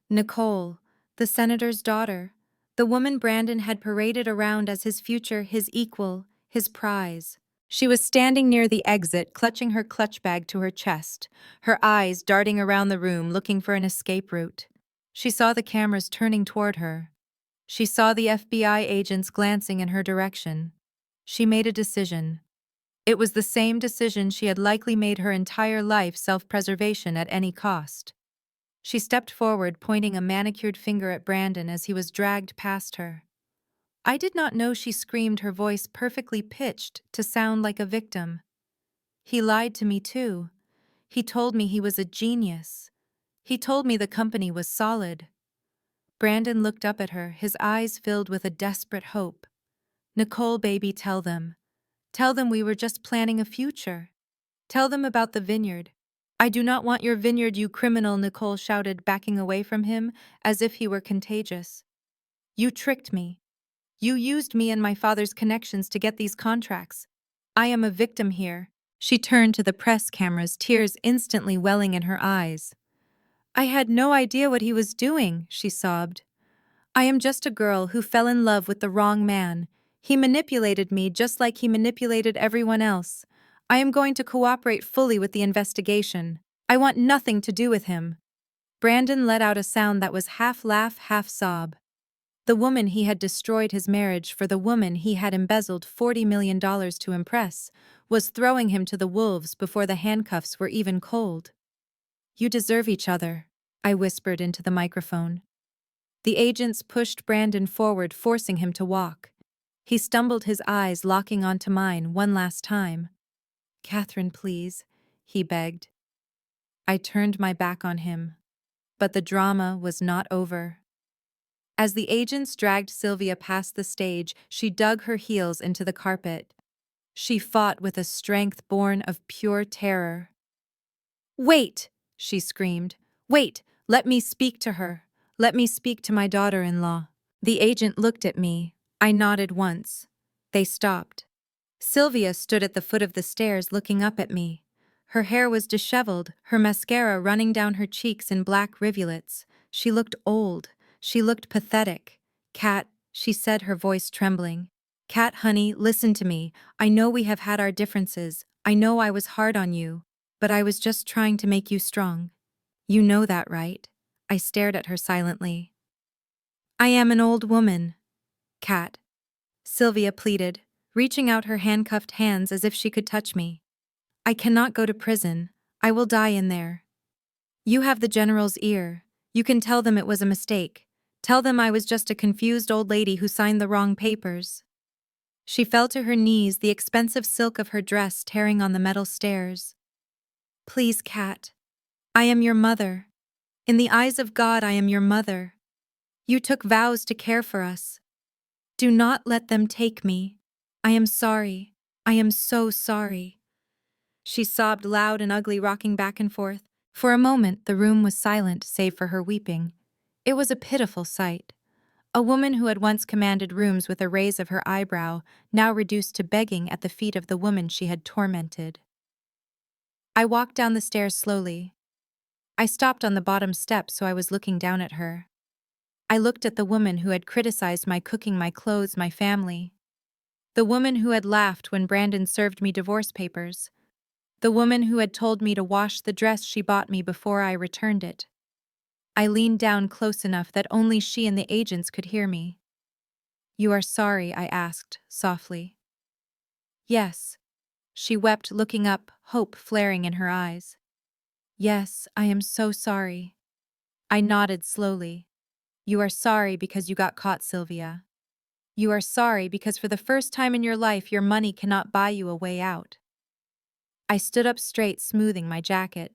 Nicole, the senator's daughter, the woman Brandon had paraded around as his future, his equal, his prize. She was standing near the exit, clutching her clutch bag to her chest, her eyes darting around the room looking for an escape route. She saw the cameras turning toward her. She saw the FBI agents glancing in her direction. She made a decision. It was the same decision she had likely made her entire life: self-preservation at any cost. She stepped forward, pointing a manicured finger at Brandon as he was dragged past her. I did not know she screamed, her voice perfectly pitched to sound like a victim. He lied to me too. He told me he was a genius. He told me the company was solid. Brandon looked up at her, his eyes filled with a desperate hope. Nicole, baby, tell them. Tell them we were just planning a future. Tell them about the vineyard. I do not want your vineyard, you criminal, Nicole shouted, backing away from him as if he were contagious. You tricked me. You used me and my father's connections to get these contracts. I am a victim here. She turned to the press cameras, tears instantly welling in her eyes. I had no idea what he was doing, she sobbed. I am just a girl who fell in love with the wrong man. He manipulated me just like he manipulated everyone else. I am going to cooperate fully with the investigation. I want nothing to do with him. Brandon let out a sound that was half laugh, half sob. The woman he had destroyed his marriage for, the woman he had embezzled $40 million to impress, was throwing him to the wolves before the handcuffs were even cold. You deserve each other, I whispered into the microphone. The agents pushed Brandon forward, forcing him to walk. He stumbled, his eyes locking onto mine one last time. Catherine, please, he begged. I turned my back on him. But the drama was not over. As the agents dragged Sylvia past the stage, she dug her heels into the carpet. She fought with a strength born of pure terror. Wait, she screamed. Wait, let me speak to her. Let me speak to my daughter-in-law. The agent looked at me. I nodded once. They stopped. Sylvia stood at the foot of the stairs looking up at me. Her hair was disheveled, her mascara running down her cheeks in black rivulets. She looked old. She looked pathetic. Kat, she said, her voice trembling. Kat, honey, listen to me. I know we have had our differences. I know I was hard on you. But I was just trying to make you strong. You know that, right? I stared at her silently. I am an old woman. Kat, Sylvia pleaded, reaching out her handcuffed hands as if she could touch me. I cannot go to prison. I will die in there. You have the general's ear. You can tell them it was a mistake. Tell them I was just a confused old lady who signed the wrong papers. She fell to her knees, the expensive silk of her dress tearing on the metal stairs. Please, Kat. I am your mother. In the eyes of God, I am your mother. You took vows to care for us. Do not let them take me. I am sorry. I am so sorry. She sobbed loud and ugly, rocking back and forth. For a moment, the room was silent, save for her weeping. It was a pitiful sight. A woman who had once commanded rooms with a raise of her eyebrow, now reduced to begging at the feet of the woman she had tormented. I walked down the stairs slowly. I stopped on the bottom step, so I was looking down at her. I looked at the woman who had criticized my cooking, my clothes, my family. The woman who had laughed when Brandon served me divorce papers. The woman who had told me to wash the dress she bought me before I returned it. I leaned down close enough that only she and the agents could hear me. You are sorry? I asked, softly. Yes. She wept, looking up, hope flaring in her eyes. Yes, I am so sorry. I nodded slowly. You are sorry because you got caught, Sylvia. You are sorry because for the first time in your life your money cannot buy you a way out. I stood up straight, smoothing my jacket.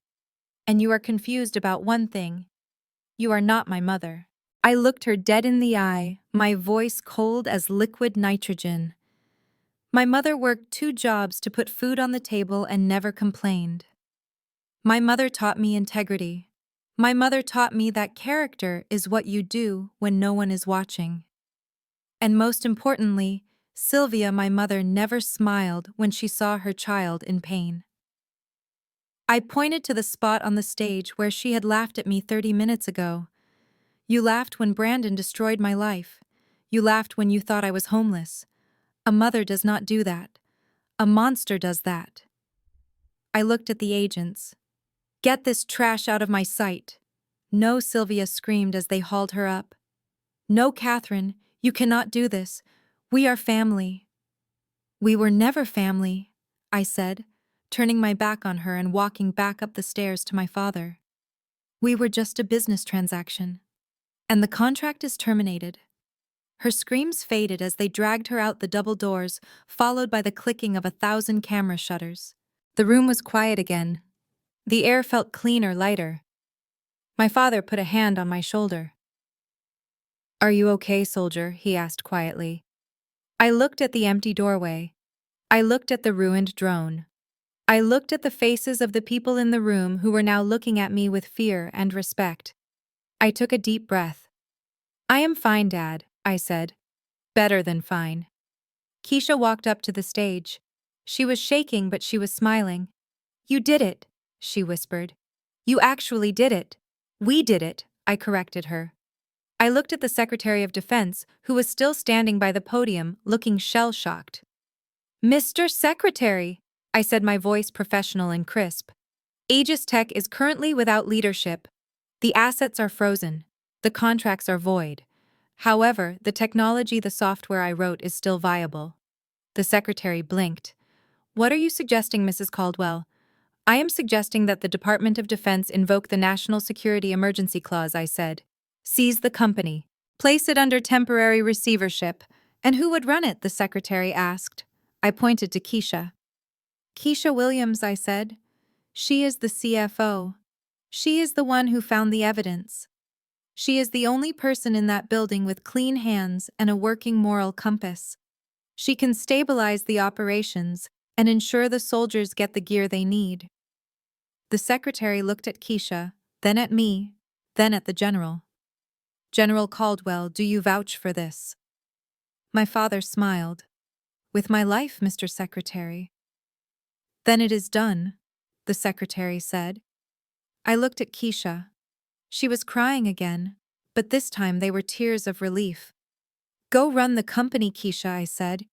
And you are confused about one thing. You are not my mother. I looked her dead in the eye, my voice cold as liquid nitrogen. My mother worked 2 jobs to put food on the table and never complained. My mother taught me integrity. My mother taught me that character is what you do when no one is watching. And most importantly, Sylvia, my mother, never smiled when she saw her child in pain. I pointed to the spot on the stage where she had laughed at me 30 minutes ago. You laughed when Brandon destroyed my life. You laughed when you thought I was homeless. A mother does not do that. A monster does that. I looked at the agents. Get this trash out of my sight. No, Sylvia screamed as they hauled her up. No, Catherine, you cannot do this. We are family. We were never family, I said, turning my back on her and walking back up the stairs to my father. We were just a business transaction. And the contract is terminated. Her screams faded as they dragged her out the double doors, followed by the clicking of 1,000 camera shutters. The room was quiet again. The air felt cleaner, lighter. My father put a hand on my shoulder. Are you okay, soldier? He asked quietly. I looked at the empty doorway. I looked at the ruined drone. I looked at the faces of the people in the room who were now looking at me with fear and respect. I took a deep breath. I am fine, Dad, I said. Better than fine. Keisha walked up to the stage. She was shaking, but she was smiling. You did it, she whispered. You actually did it. We did it, I corrected her. I looked at the Secretary of Defense, who was still standing by the podium, looking shell-shocked. Mr. Secretary, I said, my voice professional and crisp. Aegis Tech is currently without leadership. The assets are frozen. The contracts are void. However, the technology, the software I wrote, is still viable. The secretary blinked. What are you suggesting, Mrs. Caldwell? I am suggesting that the Department of Defense invoke the National Security Emergency Clause, I said. Seize the company. Place it under temporary receivership. And who would run it? The secretary asked. I pointed to Keisha. Keisha Williams, I said. She is the CFO. She is the one who found the evidence. She is the only person in that building with clean hands and a working moral compass. She can stabilize the operations and ensure the soldiers get the gear they need. The secretary looked at Keisha, then at me, then at the general. General Caldwell, do you vouch for this? My father smiled. With my life, Mr. Secretary. Then it is done, the secretary said. I looked at Keisha. She was crying again, but this time they were tears of relief. Go run the company, Keisha, I said.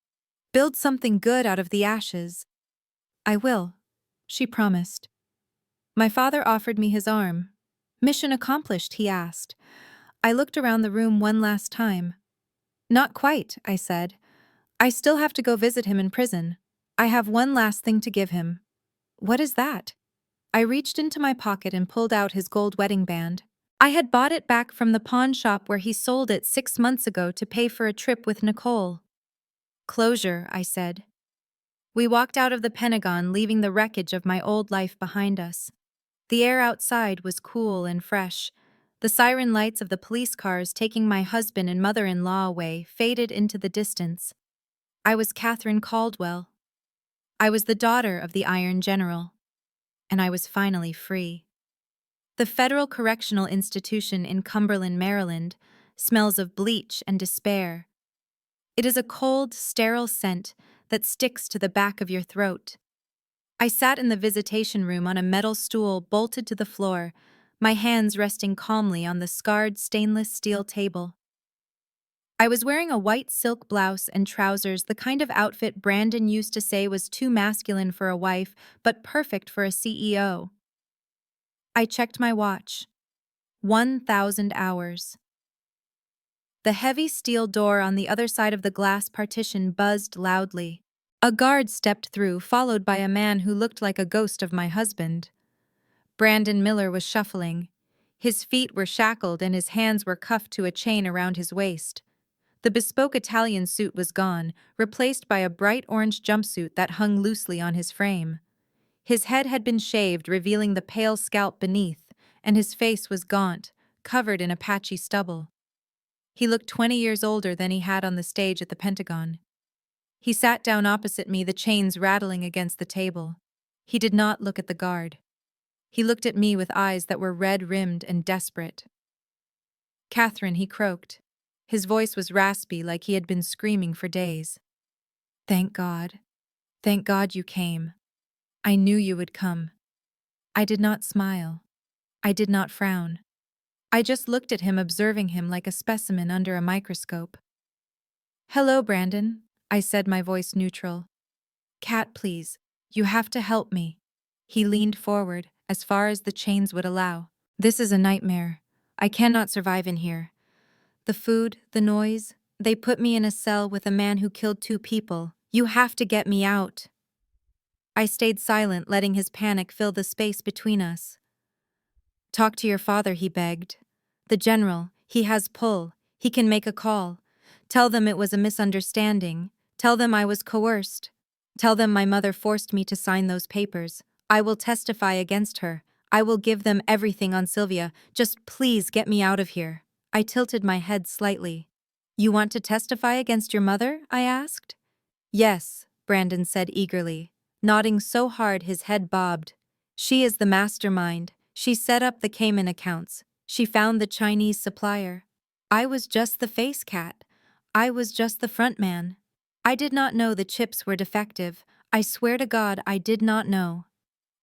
Build something good out of the ashes. I will, she promised. My father offered me his arm. Mission accomplished, he asked. I looked around the room one last time. Not quite, I said. I still have to go visit him in prison. I have one last thing to give him. What is that? I reached into my pocket and pulled out his gold wedding band. I had bought it back from the pawn shop where he sold it 6 months ago to pay for a trip with Nicole. Closure, I said. We walked out of the Pentagon, leaving the wreckage of my old life behind us. The air outside was cool and fresh. The siren lights of the police cars taking my husband and mother-in-law away faded into the distance. I was Catherine Caldwell. I was the daughter of the Iron General. And I was finally free. The Federal Correctional Institution in Cumberland, Maryland, smells of bleach and despair. It is a cold, sterile scent that sticks to the back of your throat. I sat in the visitation room on a metal stool bolted to the floor, my hands resting calmly on the scarred stainless steel table. I was wearing a white silk blouse and trousers, the kind of outfit Brandon used to say was too masculine for a wife, but perfect for a CEO. I checked my watch. 1,000 hours. The heavy steel door on the other side of the glass partition buzzed loudly. A guard stepped through, followed by a man who looked like a ghost of my husband. Brandon Miller was shuffling. His feet were shackled and his hands were cuffed to a chain around his waist. The bespoke Italian suit was gone, replaced by a bright orange jumpsuit that hung loosely on his frame. His head had been shaved, revealing the pale scalp beneath, and his face was gaunt, covered in a patchy stubble. He looked 20 years older than he had on the stage at the Pentagon. He sat down opposite me, the chains rattling against the table. He did not look at the guard. He looked at me with eyes that were red-rimmed and desperate. "Catherine," he croaked. His voice was raspy, like he had been screaming for days. "Thank God. Thank God you came. I knew you would come." I did not smile. I did not frown. I just looked at him, observing him like a specimen under a microscope. "Hello, Brandon," I said, my voice neutral. "Cat, please. You have to help me." He leaned forward, as far as the chains would allow. "This is a nightmare. I cannot survive in here. The food, the noise, they put me in a cell with a man who killed 2 people. You have to get me out." I stayed silent, letting his panic fill the space between us. "Talk to your father," he begged. "The general, he has pull. He can make a call. Tell them it was a misunderstanding. Tell them I was coerced. Tell them my mother forced me to sign those papers. I will testify against her. I will give them everything on Sylvia. Just please get me out of here." I tilted my head slightly. "You want to testify against your mother?" I asked. "Yes," Brandon said eagerly, nodding so hard his head bobbed. "She is the mastermind. She set up the Cayman accounts. She found the Chinese supplier. I was just the face cat. I was just the front man. I did not know the chips were defective. I swear to God I did not know."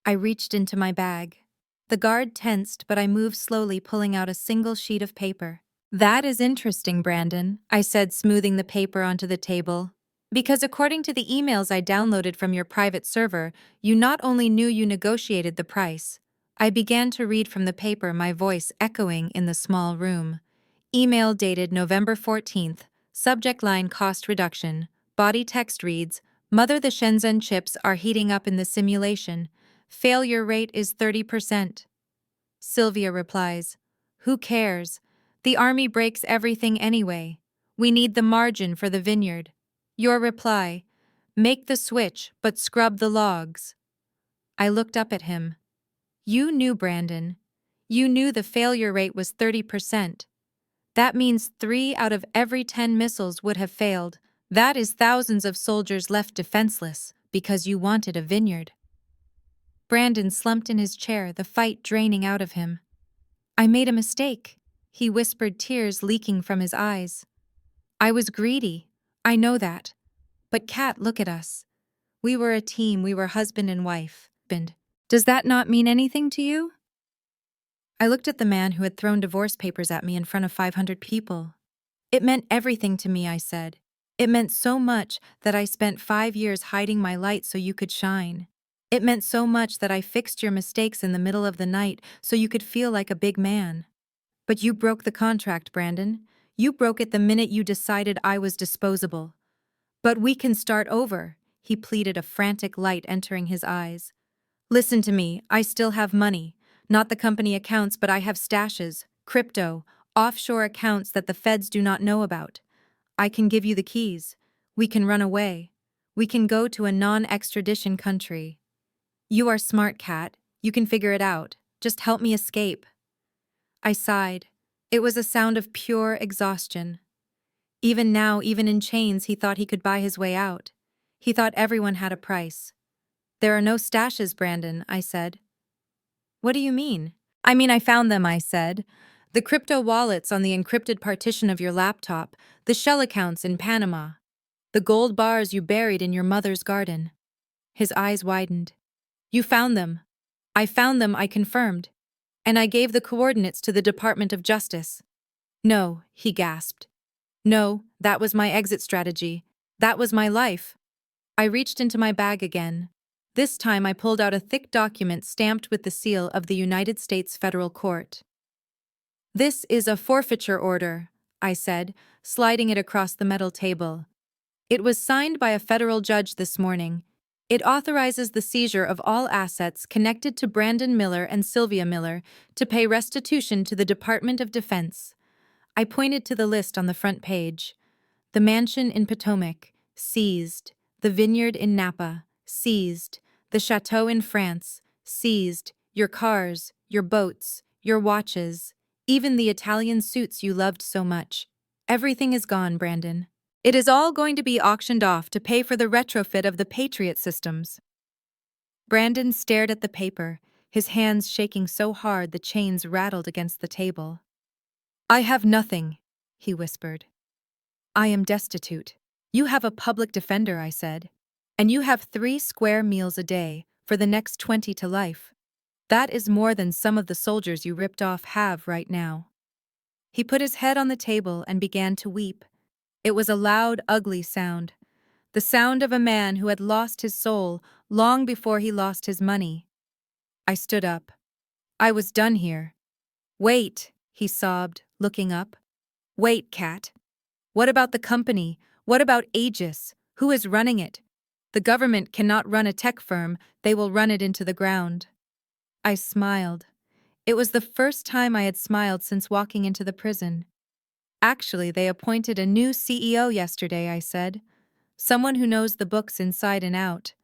I reached into my bag. The guard tensed, but I moved slowly, pulling out a single sheet of paper. "That is interesting, Brandon," I said, smoothing the paper onto the table. "Because according to the emails I downloaded from your private server, you not only knew you negotiated the price." I began to read from the paper, my voice echoing in the small room. Email dated November 14th, subject line cost reduction. Body text reads, "Mother, the Shenzhen chips are heating up in the simulation. Failure rate is 30%. Sylvia replies, "Who cares? The army breaks everything anyway. We need the margin for the vineyard." Your reply, "Make the switch, but scrub the logs." I looked up at him. "You knew, Brandon. You knew the failure rate was 30%. That means 3 out of every 10 missiles would have failed. That is thousands of soldiers left defenseless because you wanted a vineyard." Brandon slumped in his chair, the fight draining out of him. "I made a mistake," he whispered, tears leaking from his eyes. "I was greedy. I know that. But Kat, look at us. We were a team, we were husband and wife. Does that not mean anything to you?" I looked at the man who had thrown divorce papers at me in front of 500 people. "It meant everything to me," I said. "It meant so much that I spent 5 years hiding my light so you could shine. It meant so much that I fixed your mistakes in the middle of the night so you could feel like a big man. But you broke the contract, Brandon. You broke it the minute you decided I was disposable." "But we can start over," he pleaded, a frantic light entering his eyes. "Listen to me, I still have money. Not the company accounts, but I have stashes, crypto, offshore accounts that the feds do not know about. I can give you the keys. We can run away. We can go to a non-extradition country. You are smart, Kat. You can figure it out. Just help me escape." I sighed. It was a sound of pure exhaustion. Even now, even in chains, he thought he could buy his way out. He thought everyone had a price. "There are no stashes, Brandon," I said. "What do you mean?" "I mean, I found them," I said. "The crypto wallets on the encrypted partition of your laptop, the shell accounts in Panama, the gold bars you buried in your mother's garden." His eyes widened. "You found them." "I found them," I confirmed. "And I gave the coordinates to the Department of Justice." "No," he gasped. "No, that was my exit strategy. That was my life." I reached into my bag again. This time I pulled out a thick document stamped with the seal of the United States Federal Court. "This is a forfeiture order," I said, sliding it across the metal table. "It was signed by a federal judge this morning. It authorizes the seizure of all assets connected to Brandon Miller and Sylvia Miller to pay restitution to the Department of Defense. I pointed to the list on the front page. The mansion in Potomac, seized. The vineyard in Napa, seized. The chateau in France, seized. Your cars, your boats, your watches, even the Italian suits you loved so much. Everything is gone, Brandon. It is all going to be auctioned off to pay for the retrofit of the Patriot systems. Brandon stared at the paper, his hands shaking so hard the chains rattled against the table. I have nothing, he whispered. I am destitute. You have a public defender, I said. And you have 3 square meals a day for the next 20 to life. That is more than some of the soldiers you ripped off have right now. He put his head on the table and began to weep. It was a loud, ugly sound. The sound of a man who had lost his soul long before he lost his money. I stood up. I was done here. Wait, he sobbed, looking up. Wait, Kat. What about the company? What about Aegis? Who is running it? The government cannot run a tech firm, they will run it into the ground. I smiled. It was the first time I had smiled since walking into the prison. Actually, they appointed a new CEO yesterday, I said. Someone who knows the books inside and out.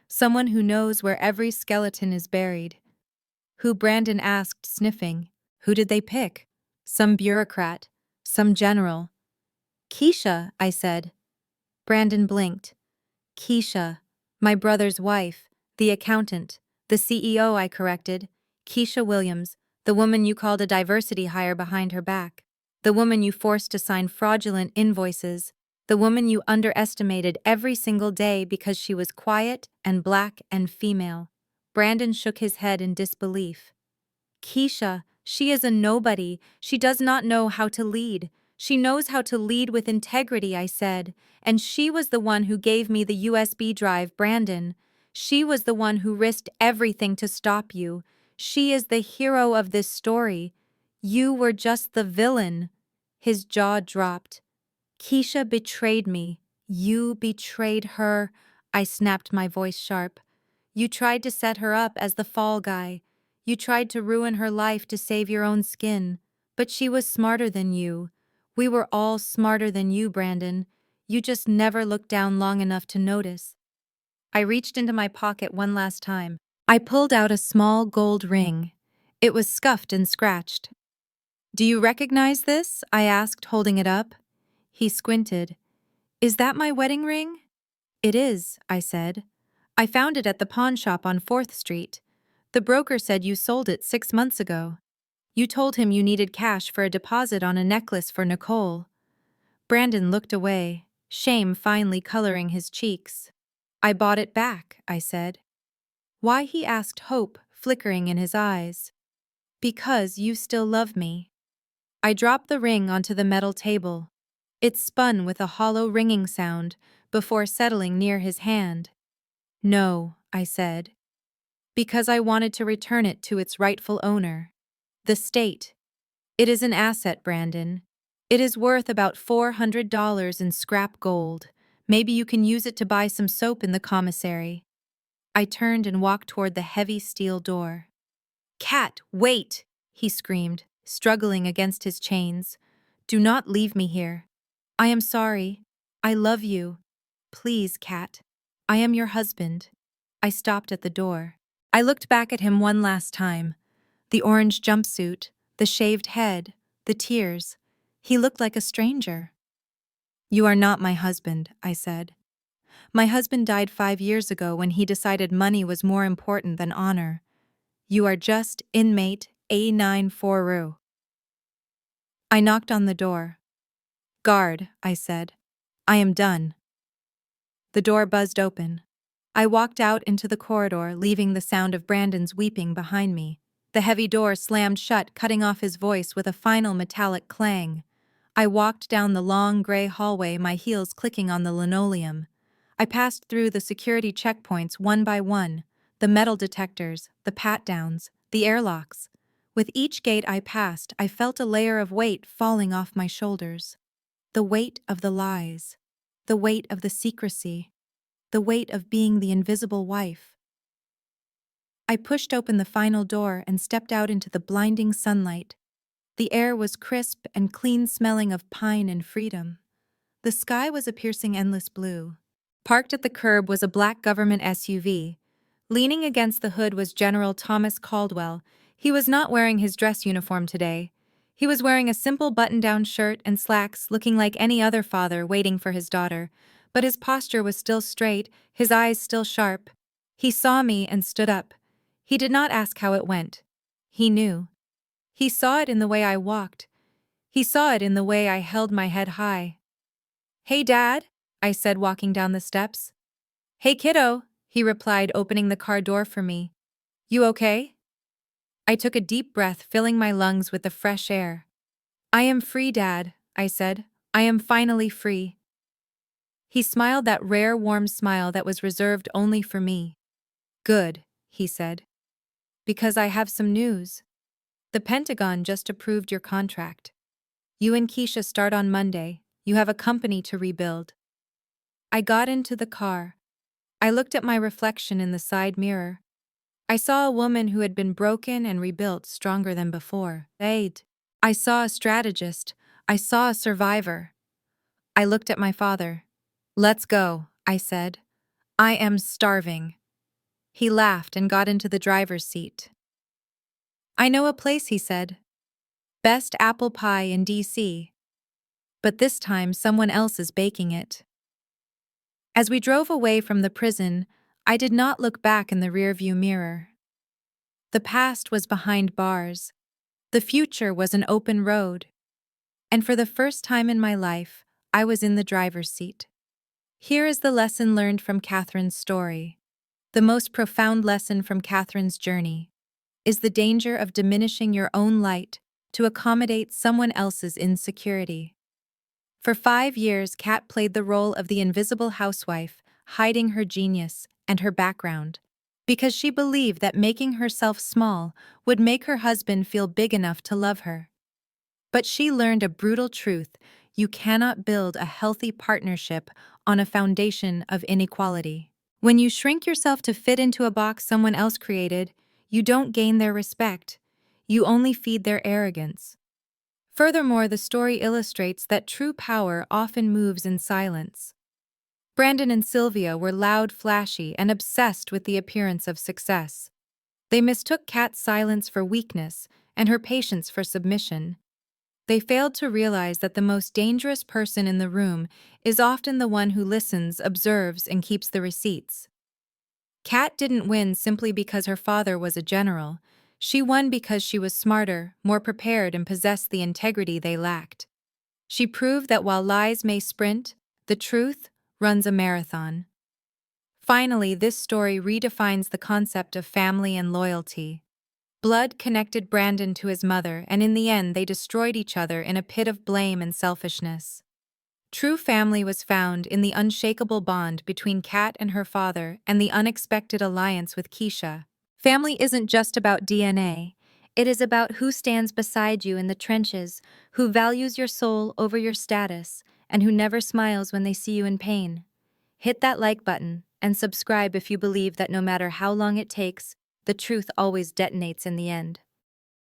Someone who knows where every skeleton is buried. Who? Brandon asked, sniffing. Who did they pick? Some bureaucrat. Some general. Keisha, I said. Brandon blinked. Keisha, my brother's wife, the accountant, the CEO, I corrected. Keisha Williams, the woman you called a diversity hire behind her back. The woman you forced to sign fraudulent invoices. The woman you underestimated every single day because she was quiet and black and female. Brandon shook his head in disbelief. Keisha, she is a nobody. She does not know how to lead. She knows how to lead with integrity, I said. And she was the one who gave me the USB drive, Brandon. She was the one who risked everything to stop you. She is the hero of this story. You were just the villain. His jaw dropped. Keisha betrayed me. You betrayed her. I snapped, my voice sharp. You tried to set her up as the fall guy. You tried to ruin her life to save your own skin. But she was smarter than you. We were all smarter than you, Brandon. You just never looked down long enough to notice. I reached into my pocket one last time. I pulled out a small gold ring. It was scuffed and scratched. Do you recognize this? I asked, holding it up. He squinted. Is that my wedding ring? It is, I said. I found it at the pawn shop on 4th Street. The broker said you sold it 6 months ago. You told him you needed cash for a deposit on a necklace for Nicole. Brandon looked away, shame finally coloring his cheeks. I bought it back, I said. Why? He asked, hope flickering in his eyes. Because you still love me. I dropped the ring onto the metal table. It spun with a hollow ringing sound before settling near his hand. No, I said. Because I wanted to return it to its rightful owner. The state. It is an asset, Brandon. It is worth about $400 in scrap gold. Maybe you can use it to buy some soap in the commissary. I turned and walked toward the heavy steel door. Cat, wait! He screamed, struggling against his chains. Do not leave me here. I am sorry. I love you. Please, Cat. I am your husband. I stopped at the door. I looked back at him one last time. The orange jumpsuit, the shaved head, the tears. He looked like a stranger. You are not my husband, I said. My husband died 5 years ago when he decided money was more important than honor. You are just inmate A94. I knocked on the door. Guard, I said. I am done. The door buzzed open. I walked out into the corridor, leaving the sound of Brandon's weeping behind me. The heavy door slammed shut, cutting off his voice with a final metallic clang. I walked down the long gray hallway, my heels clicking on the linoleum. I passed through the security checkpoints one by one, the metal detectors, the pat-downs, the airlocks. With each gate I passed, I felt a layer of weight falling off my shoulders. The weight of the lies. The weight of the secrecy. the weight of being the invisible wife. I pushed open the final door and stepped out into the blinding sunlight. The air was crisp and clean, smelling of pine and freedom. The sky was a piercing endless blue. Parked at the curb was a black government SUV. Leaning against the hood was General Thomas Caldwell. He was not wearing his dress uniform today. He was wearing a simple button-down shirt and slacks, looking like any other father waiting for his daughter. But his posture was still straight, his eyes still sharp. He saw me and stood up. He did not ask how it went. He knew. He saw it in the way I walked. He saw it in the way I held my head high. "Hey, Dad," I said, walking down the steps. "Hey, kiddo," he replied, opening the car door for me. "You okay?" I took a deep breath, filling my lungs with the fresh air. "I am free, Dad," I said. "I am finally free." He smiled, that rare, warm smile that was reserved only for me. "Good," he said. "Because I have some news. The Pentagon just approved your contract. You and Keisha start on Monday. You have a company to rebuild." I got into the car. I looked at my reflection in the side mirror. I saw a woman who had been broken and rebuilt, stronger than before. I saw a strategist. I saw a survivor. I looked at my father. "Let's go," I said. "I am starving." He laughed and got into the driver's seat. "I know a place," he said. "Best apple pie in DC. But this time someone else is baking it." As we drove away from the prison, I did not look back in the rearview mirror. The past was behind bars. The future was an open road. And for the first time in my life, I was in the driver's seat. Here is the lesson learned from Catherine's story. The most profound lesson from Catherine's journey is the danger of diminishing your own light to accommodate someone else's insecurity. For 5 years, Kat played the role of the invisible housewife, hiding her genius and her background, because she believed that making herself small would make her husband feel big enough to love her. But she learned a brutal truth: you cannot build a healthy partnership on a foundation of inequality. When you shrink yourself to fit into a box someone else created, you don't gain their respect. You only feed their arrogance. Furthermore, the story illustrates that true power often moves in silence. Brandon and Sylvia were loud, flashy, and obsessed with the appearance of success. They mistook Kat's silence for weakness and her patience for submission. They failed to realize that the most dangerous person in the room is often the one who listens, observes, and keeps the receipts. Kat didn't win simply because her father was a general. She won because she was smarter, more prepared, and possessed the integrity they lacked. She proved that while lies may sprint, the truth runs a marathon. Finally, this story redefines the concept of family and loyalty. Blood connected Brandon to his mother, and in the end they destroyed each other in a pit of blame and selfishness. True family was found in the unshakable bond between Kat and her father and the unexpected alliance with Keisha. Family isn't just about DNA. It is about who stands beside you in the trenches, who values your soul over your status, and who never smiles when they see you in pain. Hit that like button and subscribe if you believe that no matter how long it takes, the truth always detonates in the end.